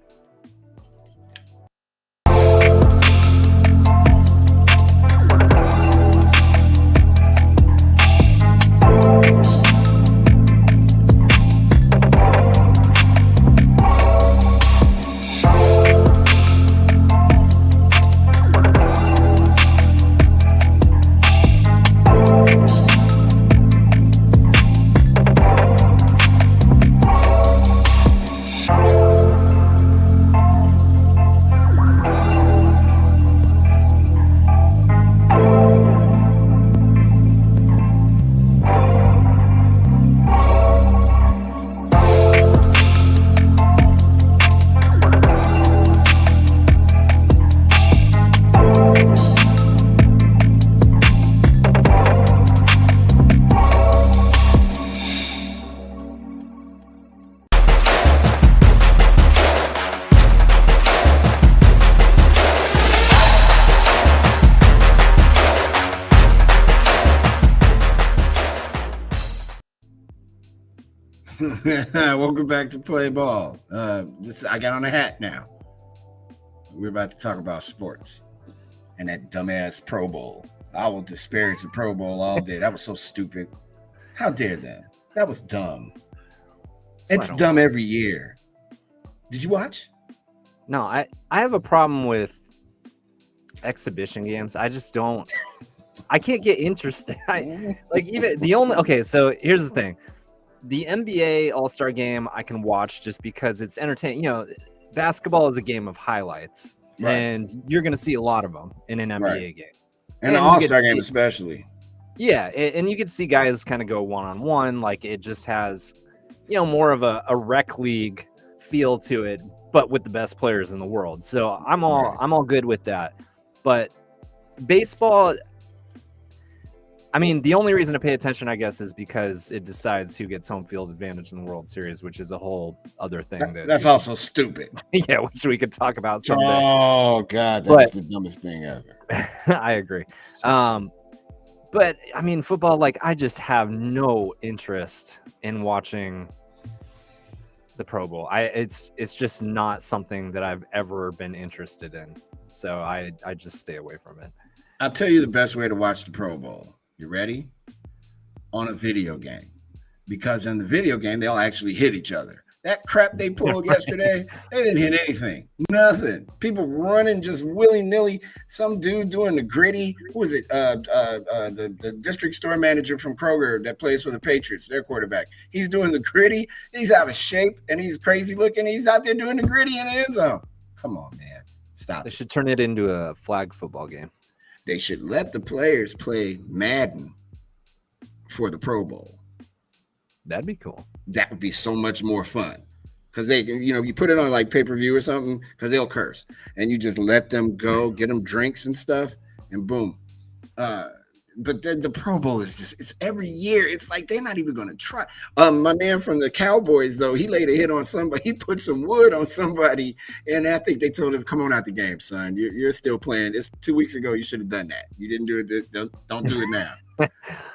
Welcome back to Play Ball. I got on a hat now. We're about to talk about sports and that dumbass Pro Bowl. I will disparage the Pro Bowl all day. That was so stupid. How dare that? That was dumb. It's dumb every year. Did you watch? No, I have a problem with exhibition games. I just don't. I can't get interested. So here's the thing. The NBA All-Star Game I can watch just because it's entertaining. Basketball is a game of highlights, right, and you're going to see a lot of them in an NBA game. And the All-Star game especially. Yeah, and you get to see guys kind of go one-on-one. Like, it just has, more of a rec league feel to it, but with the best players in the world. So I'm all good with that. But baseball, I mean, the only reason to pay attention, I guess, is because it decides who gets home field advantage in the World Series, which is a whole other thing. That's also stupid. Yeah, which we could talk about someday. Oh, God, that's the dumbest thing ever. I agree. But, I mean, football, I just have no interest in watching the Pro Bowl. It's just not something that I've ever been interested in. So I just stay away from it. I'll tell you the best way to watch the Pro Bowl. You ready? On a video game. because in the video game they'll actually hit each other. That crap they pulled yesterday, they didn't hit anything. Nothing. People running just willy nilly. Some dude doing the gritty. Who is it? The district store manager from Kroger that plays for the Patriots, their quarterback. He's doing the gritty. He's out of shape and he's crazy looking. He's out there doing the gritty in the end zone. Come on, man. Stop. They should turn it into a flag football game. They should let the players play Madden for the Pro Bowl. That'd be cool. That would be so much more fun. Because they, you put it on like pay-per-view or something, because they'll curse. And you just let them go, get them drinks and stuff, and boom. But the Pro Bowl is just, it's every year. It's like they're not even going to try. My man from the Cowboys, though, he laid a hit on somebody. He put some wood on somebody, and I think they told him, come on out the game, son. You're still playing. It's 2 weeks ago. You should have done that. You didn't do it. Don't do it now.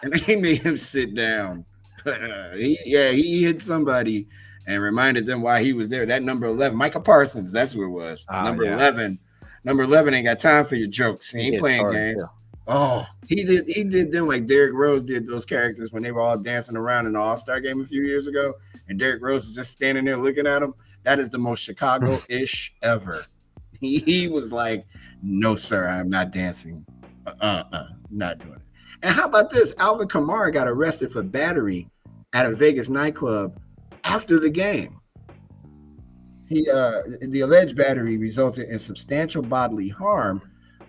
And they made him sit down. But he hit somebody and reminded them why he was there. That number 11, Micah Parsons, that's who it was. Number 11 ain't got time for your jokes. He ain't playing games. Yeah. Oh, he did them like Derrick Rose did those characters when they were all dancing around in the All-Star game a few years ago, and Derrick Rose was just standing there looking at him. That is the most Chicago-ish ever. He was like, no, sir, I'm not dancing. Not doing it. And how about this? Alvin Kamara got arrested for battery at a Vegas nightclub after the game. The alleged battery resulted in substantial bodily harm,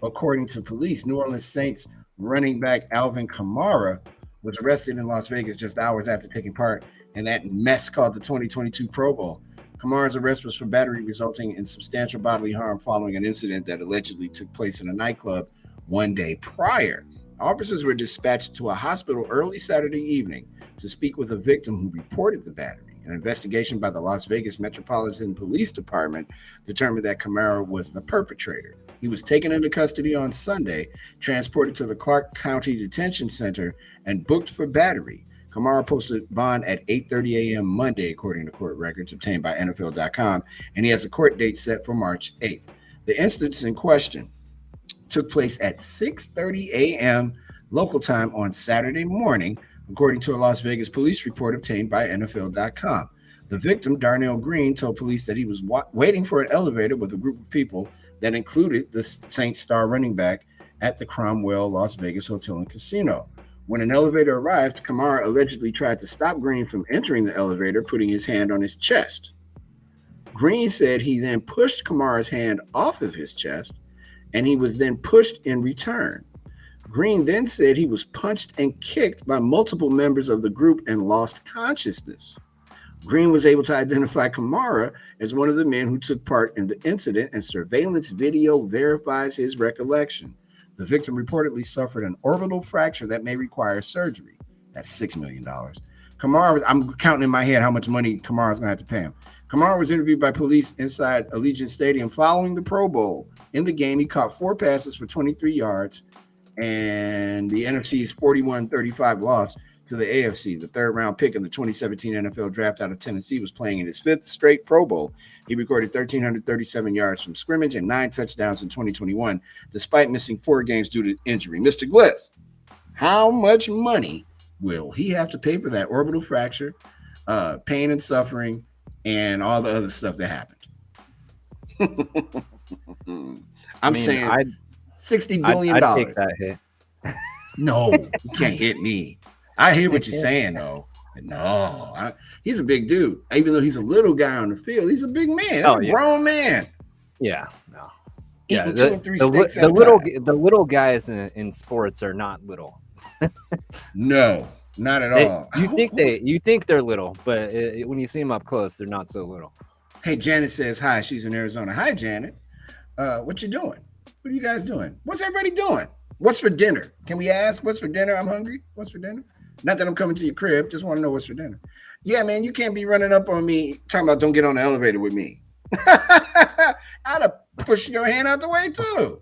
according to police. New Orleans Saints running back Alvin Kamara was arrested in Las Vegas just hours after taking part in that mess called the 2022 Pro Bowl. Kamara's arrest was for battery resulting in substantial bodily harm following an incident that allegedly took place in a nightclub one day prior. Officers were dispatched to a hospital early Saturday evening to speak with a victim who reported the battery. An investigation by the Las Vegas Metropolitan Police Department determined that Kamara was the perpetrator. He was taken into custody on Sunday, transported to the Clark County Detention Center, and booked for battery. Kamara posted bond at 8:30 a.m. Monday, according to court records obtained by NFL.com, and he has a court date set for March 8th. The incidents in question took place at 6:30 a.m. local time on Saturday morning, according to a Las Vegas police report obtained by NFL.com. The victim, Darnell Green, told police that he was waiting for an elevator with a group of people that included the Saints star running back at the Cromwell Las Vegas Hotel and Casino. When an elevator arrived, Kamara allegedly tried to stop Green from entering the elevator, putting his hand on his chest. Green said he then pushed Kamara's hand off of his chest, and he was then pushed in return. Green then said he was punched and kicked by multiple members of the group and lost consciousness. Green was able to identify Kamara as one of the men who took part in the incident, and surveillance video verifies his recollection. The victim reportedly suffered an orbital fracture that may require surgery. That's $6 million. Kamara, I'm counting in my head how much money Kamara's going to have to pay him. Kamara was interviewed by police inside Allegiant Stadium following the Pro Bowl. In the game, he caught 4 passes for 23 yards, and the NFC's 41-35 loss to the AFC. The third-round pick in the 2017 NFL Draft out of Tennessee was playing in his 5th straight Pro Bowl. He recorded 1,337 yards from scrimmage and 9 touchdowns in 2021, despite missing 4 games due to injury. Mr. Gliss, how much money will he have to pay for that orbital fracture, pain and suffering, and all the other stuff that happened? I'm saying $60 billion. I'd take that hit. No, you can't hit me. I hear what you're saying, though. No, he's a big dude. Even though he's a little guy on the field, he's a big man. He's a grown man. Yeah, no. Eating 2 and 3 steaks the little guys in sports are not little. No, not at all. You think they're little, but when you see them up close, they're not so little. Hey, Janet says hi. She's in Arizona. Hi, Janet. What you doing? What are you guys doing? What's everybody doing? What's for dinner? Can we ask what's for dinner? I'm hungry. What's for dinner? Not that I'm coming to your crib. Just want to know what's for dinner. Yeah, man, you can't be running up on me talking about don't get on the elevator with me. I'd have pushed your hand out the way too.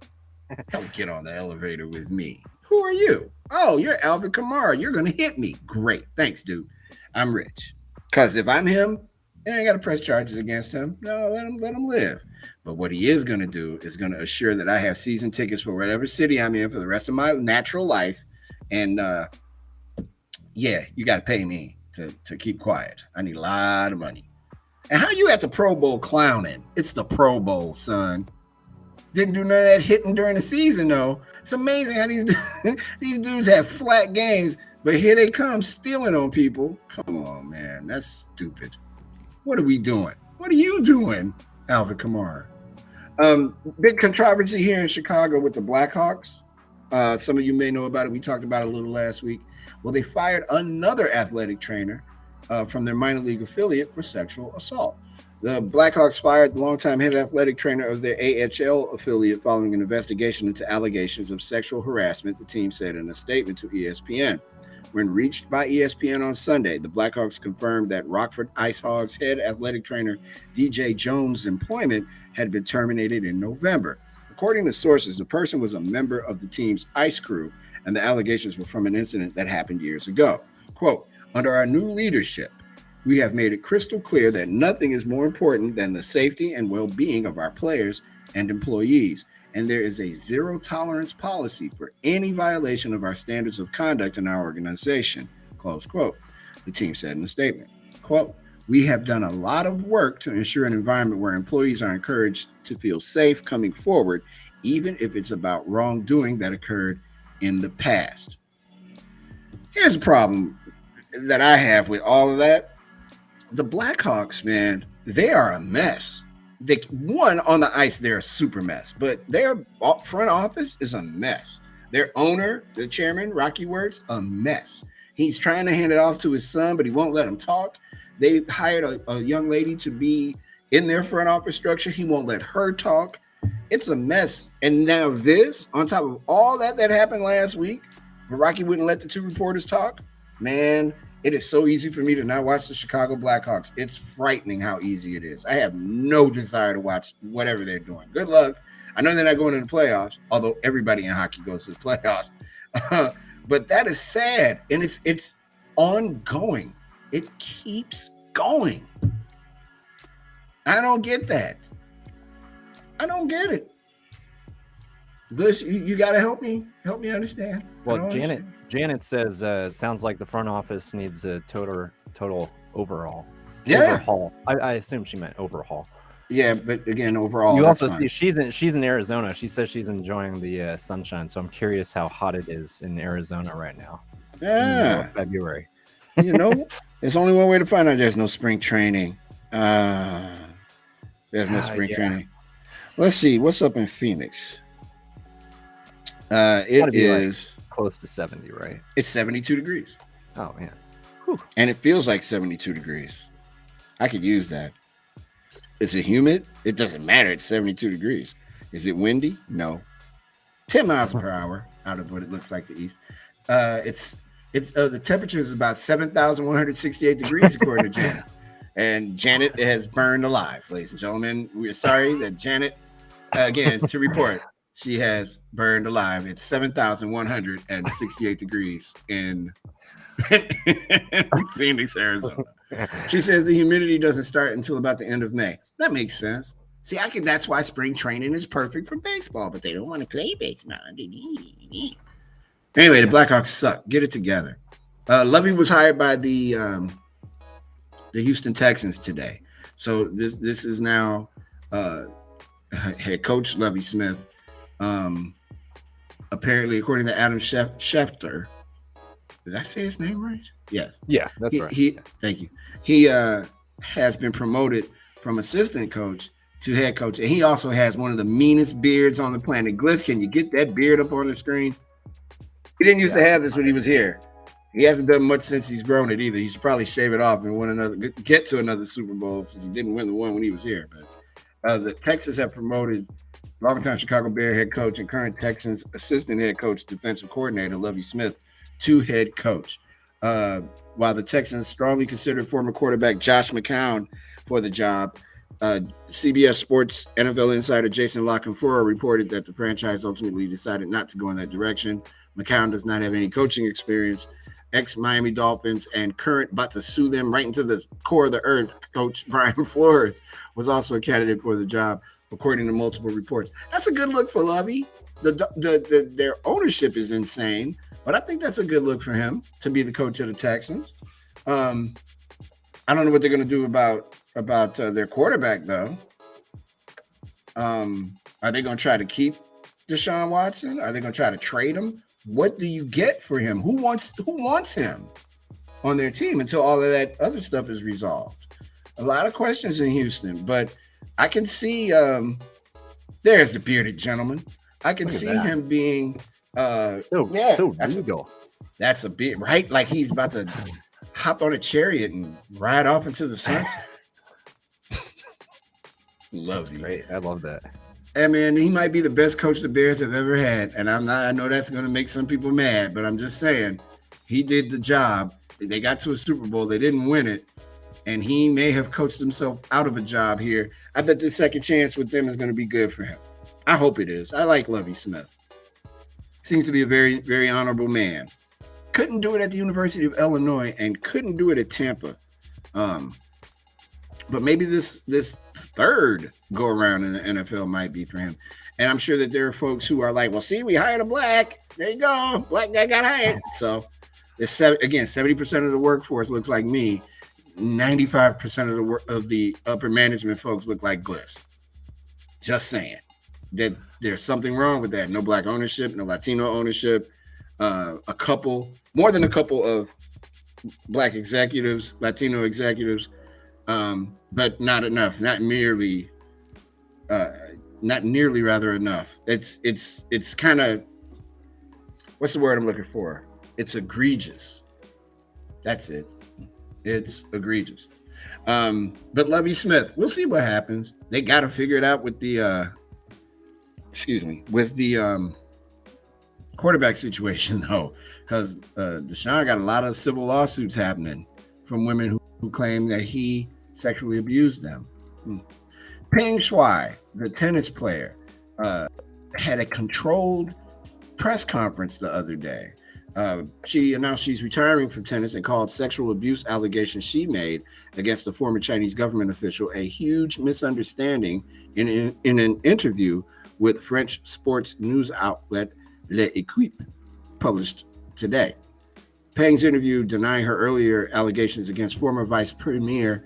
Don't get on the elevator with me. Who are you? Oh, you're Alvin Kamara. You're going to hit me. Great. Thanks, dude. I'm rich. Because if I'm him, I ain't got to press charges against him. No, let him live. But what he is going to do is going to assure that I have season tickets for whatever city I'm in for the rest of my natural life. And yeah, you got to pay me. to keep quiet. I need a lot of money. And how you at the Pro Bowl clowning? It's the Pro Bowl, son. Didn't do none of that hitting during the season, though. It's amazing how these these dudes have flat games, but here they come stealing on people. Come on, man. That's stupid. What are we doing? What are you doing, Alvin Kamara? Big controversy here in Chicago with the Blackhawks. Some of you may know about it. We talked about it a little last week. Well, they fired another athletic trainer from their minor league affiliate for sexual assault. The Blackhawks fired the longtime head athletic trainer of their AHL affiliate following an investigation into allegations of sexual harassment, the team said in a statement to ESPN. When reached by ESPN on Sunday, the Blackhawks confirmed that Rockford Ice Hogs head athletic trainer DJ Jones' employment had been terminated in November. According to sources, the person was a member of the team's ice crew, and the allegations were from an incident that happened years ago. Quote, under our new leadership, we have made it crystal clear that nothing is more important than the safety and well-being of our players and employees, and there is a zero tolerance policy for any violation of our standards of conduct in our organization, close quote, the team said in a statement. Quote, we have done a lot of work to ensure an environment where employees are encouraged to feel safe coming forward, even if it's about wrongdoing that occurred in the past. Here's a problem that I have with all of that. The Blackhawks, man, they are a mess. One, on the ice, they're a super mess, but their front office is a mess. Their owner, the chairman, Rocky Wirtz, a mess. He's trying to hand it off to his son, but he won't let him talk. They hired a young lady to be in their front office structure. He won't let her talk. It's a mess. And now this, on top of all that happened last week, where Rocky wouldn't let the two reporters talk, man, it is so easy for me to not watch the Chicago Blackhawks. It's frightening how easy it is. I have no desire to watch whatever they're doing. Good luck. I know they're not going to the playoffs, although everybody in hockey goes to the playoffs. But that is sad, and it's ongoing. It keeps going. I don't get that. I don't get it. Bliss, you got to help me understand. Well, Janet says sounds like the front office needs a total overhaul. Yeah. Overhaul. I assume she meant overhaul. Yeah, but again, overall, you also see she's in Arizona. She says she's enjoying the sunshine. So I'm curious how hot it is in Arizona right now. Yeah, February. You know, there's only one way to find out. There's no spring training. There's no spring training. Let's see what's up in Phoenix. It is like close to 70, right? It's 72 degrees. Oh man, whew. And it feels like 72 degrees. I could use that. Is it humid? It doesn't matter. It's 72 degrees. Is it windy? No. 10 miles per hour out of what it looks like to east. It's the temperature is about 7,168 degrees according to Janet. And Janet has burned alive, ladies and gentlemen. We're sorry that Janet, again, to report, she has burned alive. It's 7,168 degrees in Phoenix, Arizona. She says the humidity doesn't start until about the end of May. That makes sense. See, that's why spring training is perfect for baseball, but they don't want to play baseball. Anyway, the Blackhawks suck. Get it together. Lovey was hired by the Houston Texans today. So this is now head coach Lovey Smith. Apparently, according to Adam Schefter, did I say his name right? Yes. Yeah, that's right. Thank you. He has been promoted from assistant coach to head coach, and he also has one of the meanest beards on the planet. Gliss, can you get that beard up on the screen? He didn't used to have this when he was here. He hasn't done much since he's grown it either. He should probably shave it off and get to another Super Bowl since he didn't win the one when he was here. But the Texans have promoted longtime Chicago Bear head coach and current Texans assistant head coach, defensive coordinator Lovie Smith, to head coach. While the Texans strongly considered former quarterback Josh McCown for the job, CBS Sports NFL insider Jason La Canfora reported that the franchise ultimately decided not to go in that direction. McCown does not have any coaching experience. Ex-Miami Dolphins and current about to sue them right into the core of the earth, coach Brian Flores was also a candidate for the job, according to multiple reports. That's a good look for Lovey. Their ownership is insane, but I think that's a good look for him to be the coach of the Texans. I don't know what they're going to do about their quarterback though. Are they going to try to keep Deshaun Watson? Are they going to try to trade him? What do you get for him? Who wants him on their team until all of that other stuff is resolved? A lot of questions in Houston, but I can see there's the bearded gentleman. I can see him being so regal. That's a bit right, like he's about to hop on a chariot and ride off into the sunset. That's great. I love that. I mean, he might be the best coach the Bears have ever had, and I know that's going to make some people mad, but I'm just saying he did the job. They got to a Super Bowl, they didn't win it, and he may have coached himself out of a job here. I bet this second chance with them is going to be good for him. I hope it is. I like Lovie Smith. Seems to be a very, very honorable man. Couldn't do it at the University of Illinois and couldn't do it at Tampa. But maybe this third go around in the NFL might be for him. And I'm sure that there are folks who are like, well, see, we hired a black. There you go. Black guy got hired. So it's again, 70% of the workforce looks like me. 95% of the upper management folks look like Gliss. Just saying that there's something wrong with that. No black ownership, no Latino ownership. More than a couple of black executives, Latino executives, but not enough. Not nearly rather enough. It's kind of, what's the word I'm looking for? It's egregious. That's it. It's egregious. But Lovie Smith, we'll see what happens. They got to figure it out with the quarterback situation though, because Deshaun got a lot of civil lawsuits happening from women who claim that he sexually abused them. Peng Shuai, the tennis player, had a controlled press conference the other day. She announced she's retiring from tennis and called sexual abuse allegations she made against a former Chinese government official a huge misunderstanding in an interview with French sports news outlet L'Equipe, published today. Peng's interview denying her earlier allegations against former Vice Premier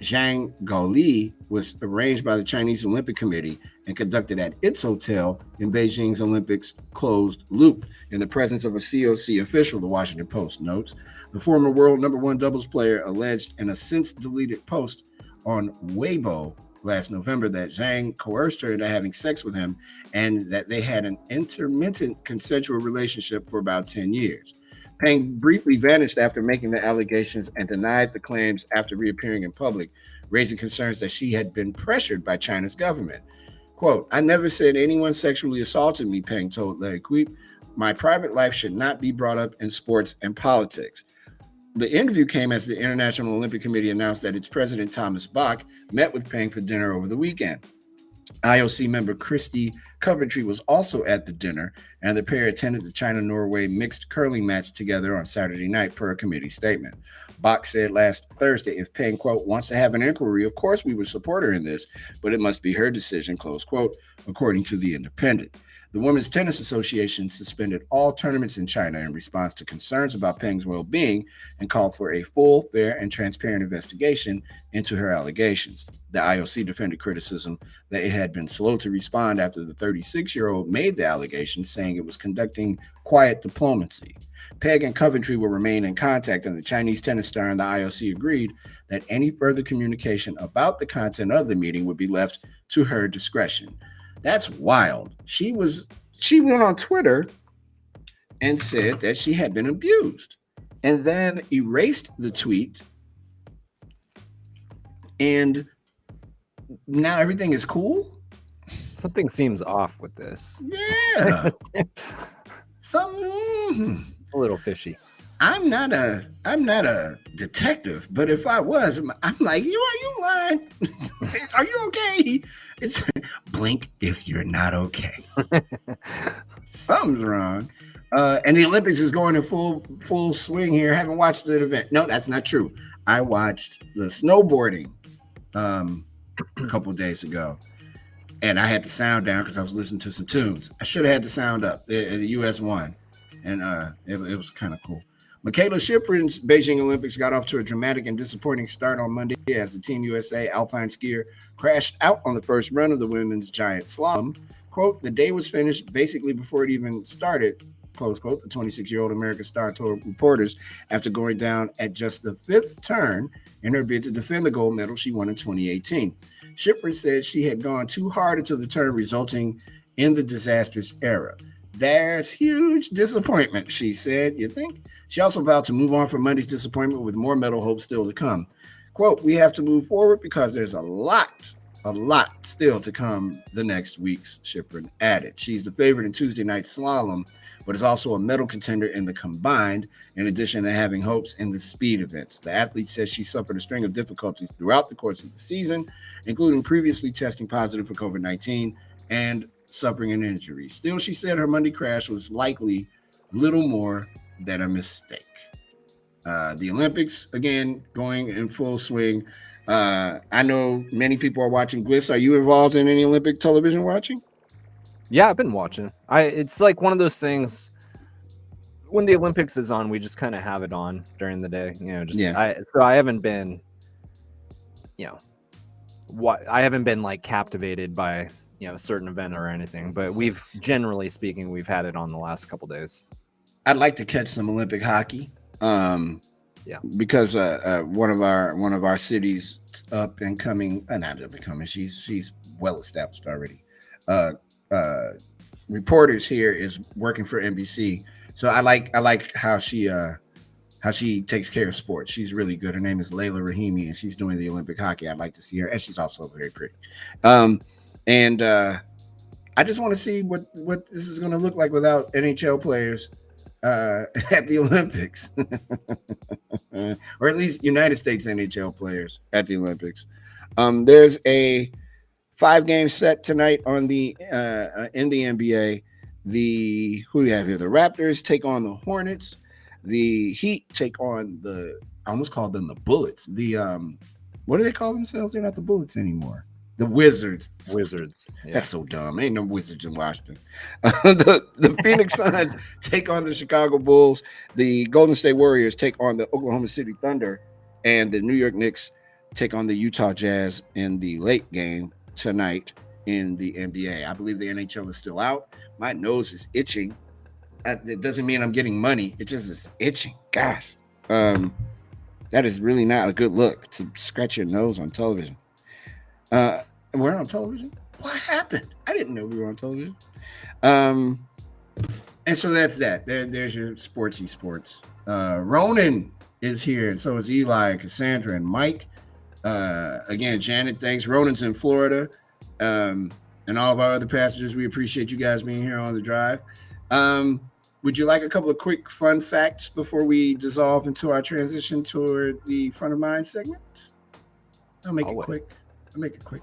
Zhang Gaoli was arranged by the Chinese Olympic Committee and conducted at its hotel in Beijing's Olympics closed loop in the presence of a COC official, the Washington Post notes. The former world number one doubles player alleged in a since deleted post on Weibo last November that Zhang coerced her into having sex with him and that they had an intermittent consensual relationship for about 10 years. Peng briefly vanished after making the allegations and denied the claims after reappearing in public, raising concerns that she had been pressured by China's government. Quote, I never said anyone sexually assaulted me, Peng told L'Equipe. My private life should not be brought up in sports and politics. The interview came as the International Olympic Committee announced that its president, Thomas Bach, met with Peng for dinner over the weekend. IOC member Christy Coventry was also at the dinner, and the pair attended the China-Norway mixed curling match together on Saturday night, per a committee statement. Bach said last Thursday, if Peng, quote, wants to have an inquiry, of course we would support her in this, but it must be her decision, close quote, according to The Independent. The Women's Tennis Association suspended all tournaments in China in response to concerns about Peng's well-being and called for a full, fair, and transparent investigation into her allegations. The IOC defended criticism that it had been slow to respond after the 36-year-old made the allegations, saying it was conducting quiet diplomacy. Peng and Coventry will remain in contact, and the Chinese tennis star and the IOC agreed that any further communication about the content of the meeting would be left to her discretion. That's wild. She went on Twitter and said that she had been abused and then erased the tweet. And now everything is cool. Something seems off with this. Yeah. It's a little fishy. I'm not a detective, but if I was, I'm like, are you lying? Are you okay? It's blink if you're not okay. Something's wrong. And the Olympics is going in full swing here. Haven't watched the event. No, that's not true. I watched the snowboarding a couple of days ago, and I had the sound down because I was listening to some tunes. I should have had the sound up. The U.S. won, and it was kind of cool. Michaela Schifrin's Beijing Olympics got off to a dramatic and disappointing start on Monday as the Team USA alpine skier crashed out on the first run of the women's giant slalom. Quote, the day was finished basically before it even started, close quote, the 26-year-old American star told reporters after going down at just the fifth turn in her bid to defend the gold medal she won in 2018. Schifrin said she had gone too hard into the turn, resulting in the disastrous error. There's huge disappointment, she said. You think? She also vowed to move on from Monday's disappointment with more medal hopes still to come. Quote, we have to move forward because there's a lot still to come the next weeks, Schifrin added. She's the favorite in Tuesday night slalom, but is also a medal contender in the combined, in addition to having hopes in the speed events. The athlete says she suffered a string of difficulties throughout the course of the season, including previously testing positive for COVID-19 and suffering an injury. Still, she said her Monday crash was likely little more than a mistake. The Olympics, again, going in full swing. I know many people are watching. Bliss, are you involved in any Olympic television watching? Yeah, I've been watching. It's like one of those things. When the Olympics is on, we just kind of have it on during the day. So I haven't been, I haven't been like captivated by a certain event or anything. But generally speaking, we've had it on the last couple days. I'd like to catch some Olympic hockey. Because one of our cities up and coming, not up and coming, she's well established already. Reporters here is working for NBC, so I like how she takes care of sports. She's really good. Her name is Layla Rahimi, and she's doing the Olympic hockey. I'd like to see her, and she's also very pretty. I just want to see what this is going to look like without NHL players at the Olympics, or at least United States NHL players at the Olympics. There's a 5-game set tonight on the in the NBA. Who do we have here? The Raptors take on the Hornets. The Heat take on I almost called them the Bullets. What do they call themselves? They're not the Bullets anymore. The Wizards. Yeah. That's so dumb. Ain't no Wizards in Washington. The Phoenix Suns take on the Chicago Bulls. The Golden State Warriors take on the Oklahoma City Thunder. And the New York Knicks take on the Utah Jazz in the late game tonight in the NBA. I believe the NHL is still out. My nose is itching. It doesn't mean I'm getting money. It just is itching. Gosh. That is really not a good look to scratch your nose on television. We're on television? What happened? I didn't know we were on television. And so that's that. There's your sportsy sports. Ronan is here, and so is Eli and Cassandra and Mike. Again, Janet, thanks. Ronan's in Florida. And all of our other passengers, we appreciate you guys being here on the drive. Would you like a couple of quick fun facts before we dissolve into our transition toward the front of mind segment? I'll make it quick.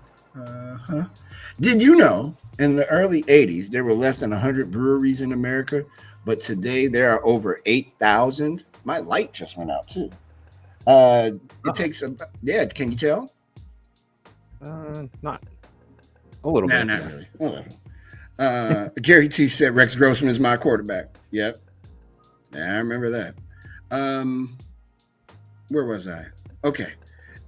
Did you know in the early 80s there were less than 100 breweries in America, but today there are over 8,000? My light just went out too. It takes can you tell? Not a little bit. Not really. A little. Gary T said Rex Grossman is my quarterback. Yep. Yeah, I remember that. Where was I? Okay.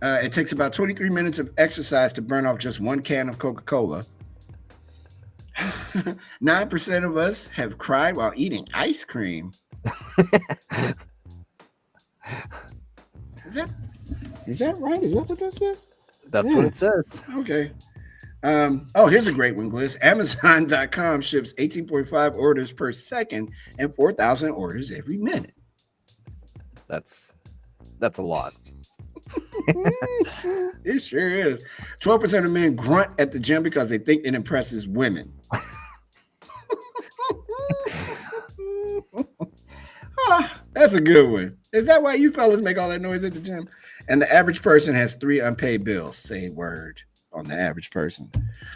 It takes about 23 minutes of exercise to burn off just one can of Coca-Cola. 9% of us have cried while eating ice cream. Is that right? Is that what that says? That's what it says. Okay. Here's a great one, Gliss. Amazon.com ships 18.5 orders per second and 4,000 orders every minute. That's a lot. It sure is. 12% of men grunt at the gym because they think it impresses women. That's a good one. Is that why you fellas make all that noise at the gym? And the average person has 3 unpaid bills. Say a word on the average person.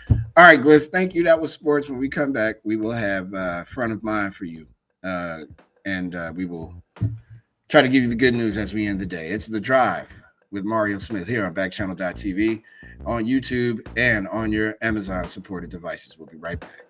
All right, Gliss, thank you. That was sports. When we come back, we will have front of mind for you. And we will try to give you the good news as we end the day. It's The Drive with Mario Smith here on Backchannel.tv, on YouTube, and on your Amazon-supported devices. We'll be right back.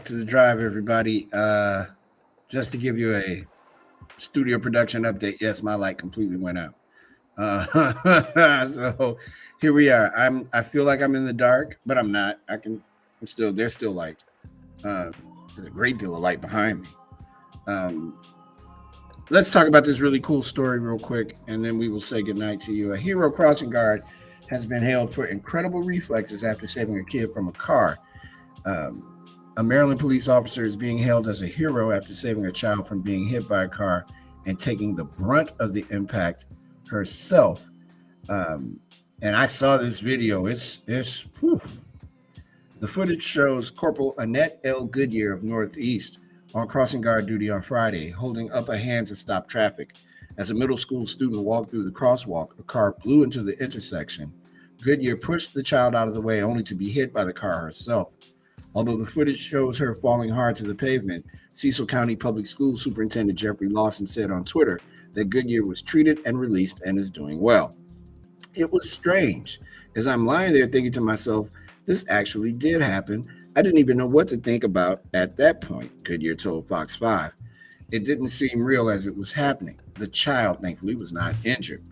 to the drive, everybody. Just to give you a studio production update. Yes, my light completely went out. So here we are. I feel like I'm in the dark, but I'm not. I'm still. There's still light. Uh, there's a great deal of light behind me. Um, let's talk about this really cool story real quick, and then we will say goodnight to you. A hero crossing guard has been hailed for incredible reflexes after saving a kid from a car. Um, a Maryland police officer is being hailed as a hero after saving a child from being hit by a car and taking the brunt of the impact herself. Um, and I saw this video. It's whew. The footage shows Corporal Annette L. Goodyear of Northeast on crossing guard duty on Friday, holding up a hand to stop traffic. As a middle school student walked through the crosswalk, a car blew into the intersection. Goodyear pushed the child out of the way, only to be hit by the car herself. Although the footage shows her falling hard to the pavement, Cecil County Public Schools Superintendent Jeffrey Lawson said on Twitter that Goodyear was treated and released and is doing well. It was strange. As I'm lying there thinking to myself, this actually did happen. I didn't even know what to think about at that point, Goodyear told Fox 5. It didn't seem real as it was happening. The child, thankfully, was not injured.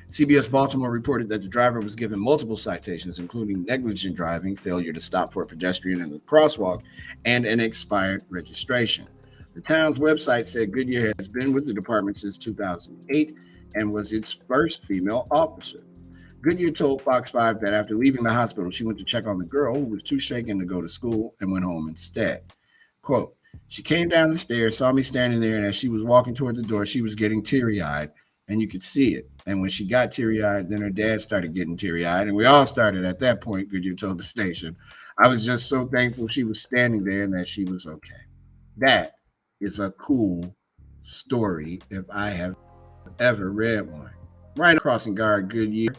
CBS Baltimore reported that the driver was given multiple citations, including negligent driving, failure to stop for a pedestrian in the crosswalk, and an expired registration. The town's website said Goodyear has been with the department since 2008 and was its first female officer. Goodyear told Fox 5 that after leaving the hospital, she went to check on the girl who was too shaken to go to school and went home instead. Quote, she came down the stairs, saw me standing there, and as she was walking toward the door, she was getting teary eyed, and you could see it. And when she got teary eyed, then her dad started getting teary eyed, and we all started at that point, Goodyear told the station. I was just so thankful she was standing there and that she was okay. That is a cool story if I have ever read one. Right crossing guard, Goodyear.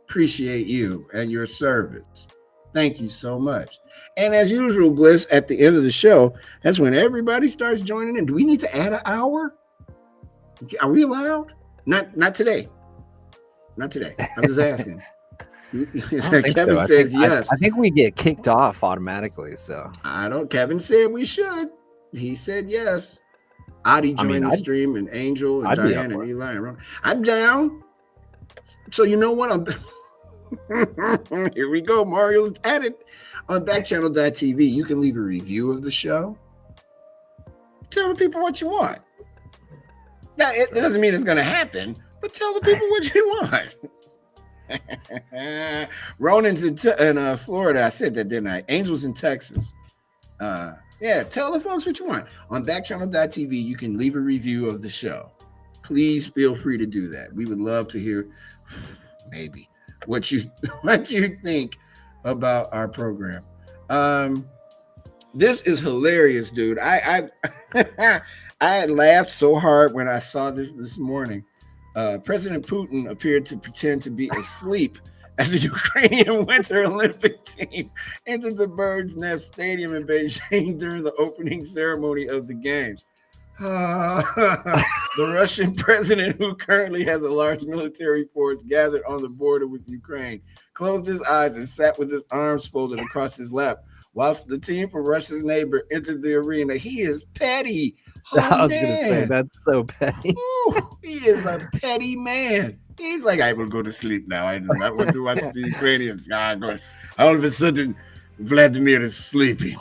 Appreciate you and your service. Thank you so much. And as usual, Bliss, at the end of the show, that's when everybody starts joining in. Do we need to add an hour? Are we allowed? Not today. Not today. I'm just asking. Kevin so. says yes. I think we get kicked off automatically. So I don't. Kevin said we should. He said yes. Adi joined the stream, and Angel and Diane and Eli and Ron. I'm down. So you know what? Here we go. Mario's at it. On Backchannel.tv, you can leave a review of the show. Tell the people what you want. Now, it doesn't mean it's going to happen, but tell the people what you want. Ronan's in Florida. I said that, didn't I? Angel's in Texas. Yeah, tell the folks what you want. On Backchannel.tv, you can leave a review of the show. Please feel free to do that. We would love to hear maybe what you think about our program. This is hilarious, dude. I I laughed so hard when I saw this morning. President Putin appeared to pretend to be asleep as the Ukrainian Winter Olympic team entered the Bird's Nest Stadium in Beijing during the opening ceremony of the Games. The Russian president, who currently has a large military force gathered on the border with Ukraine, closed his eyes and sat with his arms folded across his lap whilst the team from Russia's neighbor entered the arena. He is petty. Oh, I was going to say, that's so petty. Ooh, he is a petty man. He's like, I will go to sleep now. I do not want to watch the Ukrainians. All of a sudden, Vladimir is sleeping.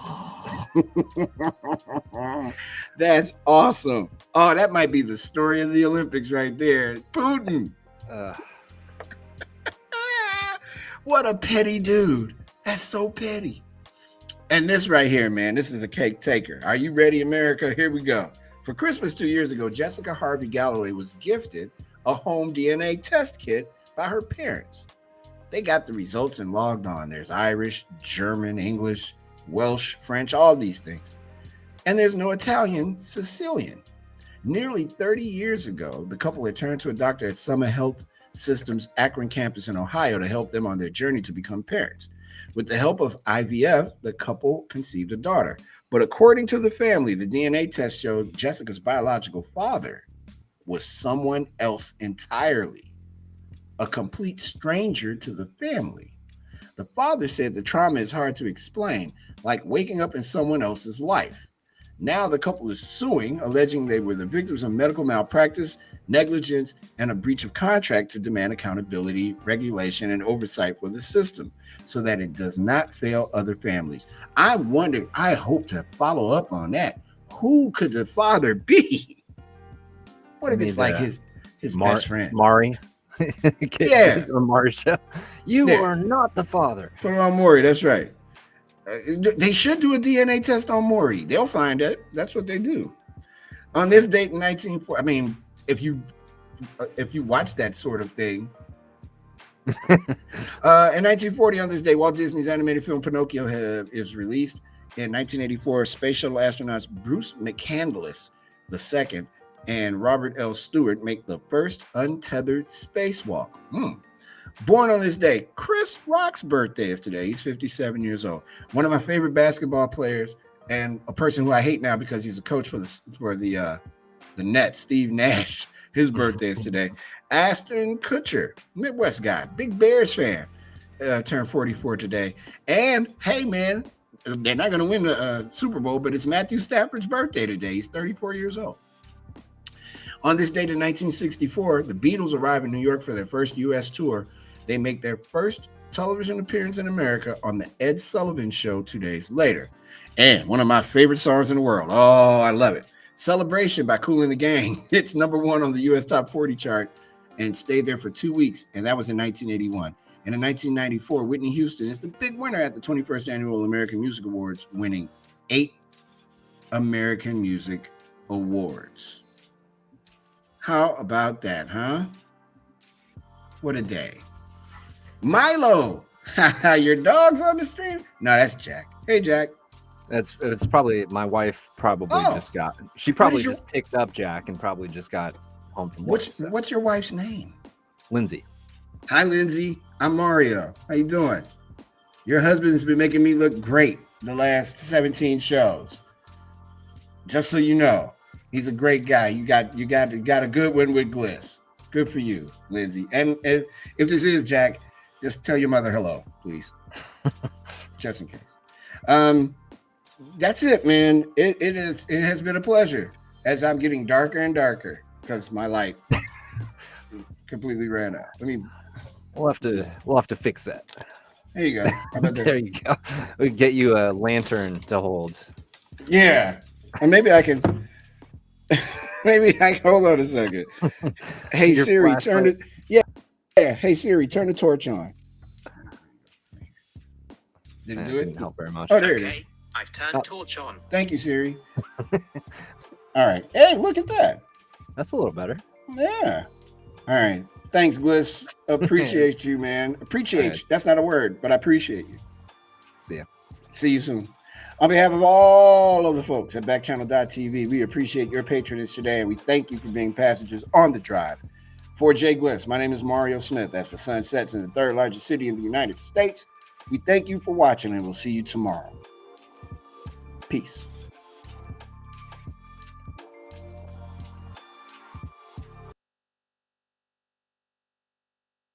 That's awesome. Oh, that might be the story of the Olympics right there. Putin. What a petty dude. That's so petty. And this right here, man, this is a cake taker. Are you ready, America? Here we go. For Christmas 2 years ago, Jessica Harvey Galloway was gifted a home DNA test kit by her parents. They got the results and logged on. There's Irish, German, English, Welsh, French, all these things. And there's no Italian, Sicilian. Nearly 30 years ago, the couple had turned to a doctor at Summit Health System's Akron campus in Ohio to help them on their journey to become parents. With the help of IVF, the couple conceived a daughter. But according to the family, the DNA test showed Jessica's biological father was someone else entirely, a complete stranger to the family. The father said the trauma is hard to explain, like waking up in someone else's life. Now the couple is suing, alleging they were the victims of medical malpractice, negligence, and a breach of contract to demand accountability, regulation, and oversight for the system so that it does not fail other families. I wonder, I hope to follow up on that. Who could the father be? What if it's like his best friend? Maury. Yeah. Marsha. You are not the father. Put it on Maury, that's right. They should do a DNA test on Maury. They'll find it. That's what they do. On this date in 1940, I mean, if you watch that sort of thing, in 1940 on this day, Walt Disney's animated film Pinocchio is released. In 1984, space shuttle astronauts Bruce McCandless II and Robert L. Stewart make the first untethered spacewalk. Born on this day, Chris Rock's birthday is today. He's 57 years old. One of my favorite basketball players, and a person who I hate now because he's a coach for the Nets, Steve Nash. His birthday is today. Ashton Kutcher, Midwest guy, big Bears fan, turned 44 today. And hey, man, they're not going to win the Super Bowl, but it's Matthew Stafford's birthday today. He's 34 years old. On this date in 1964, the Beatles arrive in New York for their first U.S. tour. They make their first television appearance in America on the Ed Sullivan Show 2 days later. And one of my favorite songs in the world. Oh, I love it. Celebration by Kool and the Gang. It's number 1 on the U.S. Top 40 chart and stayed there for 2 weeks. And that was in 1981. And in 1994, Whitney Houston is the big winner at the 21st Annual American Music Awards, winning 8 American Music Awards. How about that, huh? What a day. Milo, your dog's on the stream? No, that's Jack. Hey, Jack. It's probably my wife. Just picked up Jack and probably just got home from work. What's your wife's name? Lindsay. Hi, Lindsay. I'm Mario. How you doing? Your husband's been making me look great the last 17 shows. Just so you know, he's a great guy. You got a good one with Gliss. Good for you, Lindsay. And if this is Jack, just tell your mother hello, please. Just in case. That's it, man. It has been a pleasure as I'm getting darker and darker because my light completely ran out. I mean, we'll have to fix that. There you go. How about that? There you go. We can get you a lantern to hold. Yeah, and maybe I can. Hold on a second. Hey Siri, turn it. Yeah. Hey Siri, turn the torch on. Did it do it? Didn't help very much. Oh, there it is. I've turned torch on. Thank you, Siri. All right. Hey, look at that. That's a little better. Yeah. All right. Thanks, Gliss. Appreciate you, man. Appreciate you. That's not a word, but I appreciate you. See ya. See you soon. On behalf of all of the folks at Backchannel.tv, we appreciate your patronage today, and we thank you for being passengers on the drive. For Jay Gliss, my name is Mario Smith. As the sun sets in the third largest city in the United States, we thank you for watching, and we'll see you tomorrow. Peace.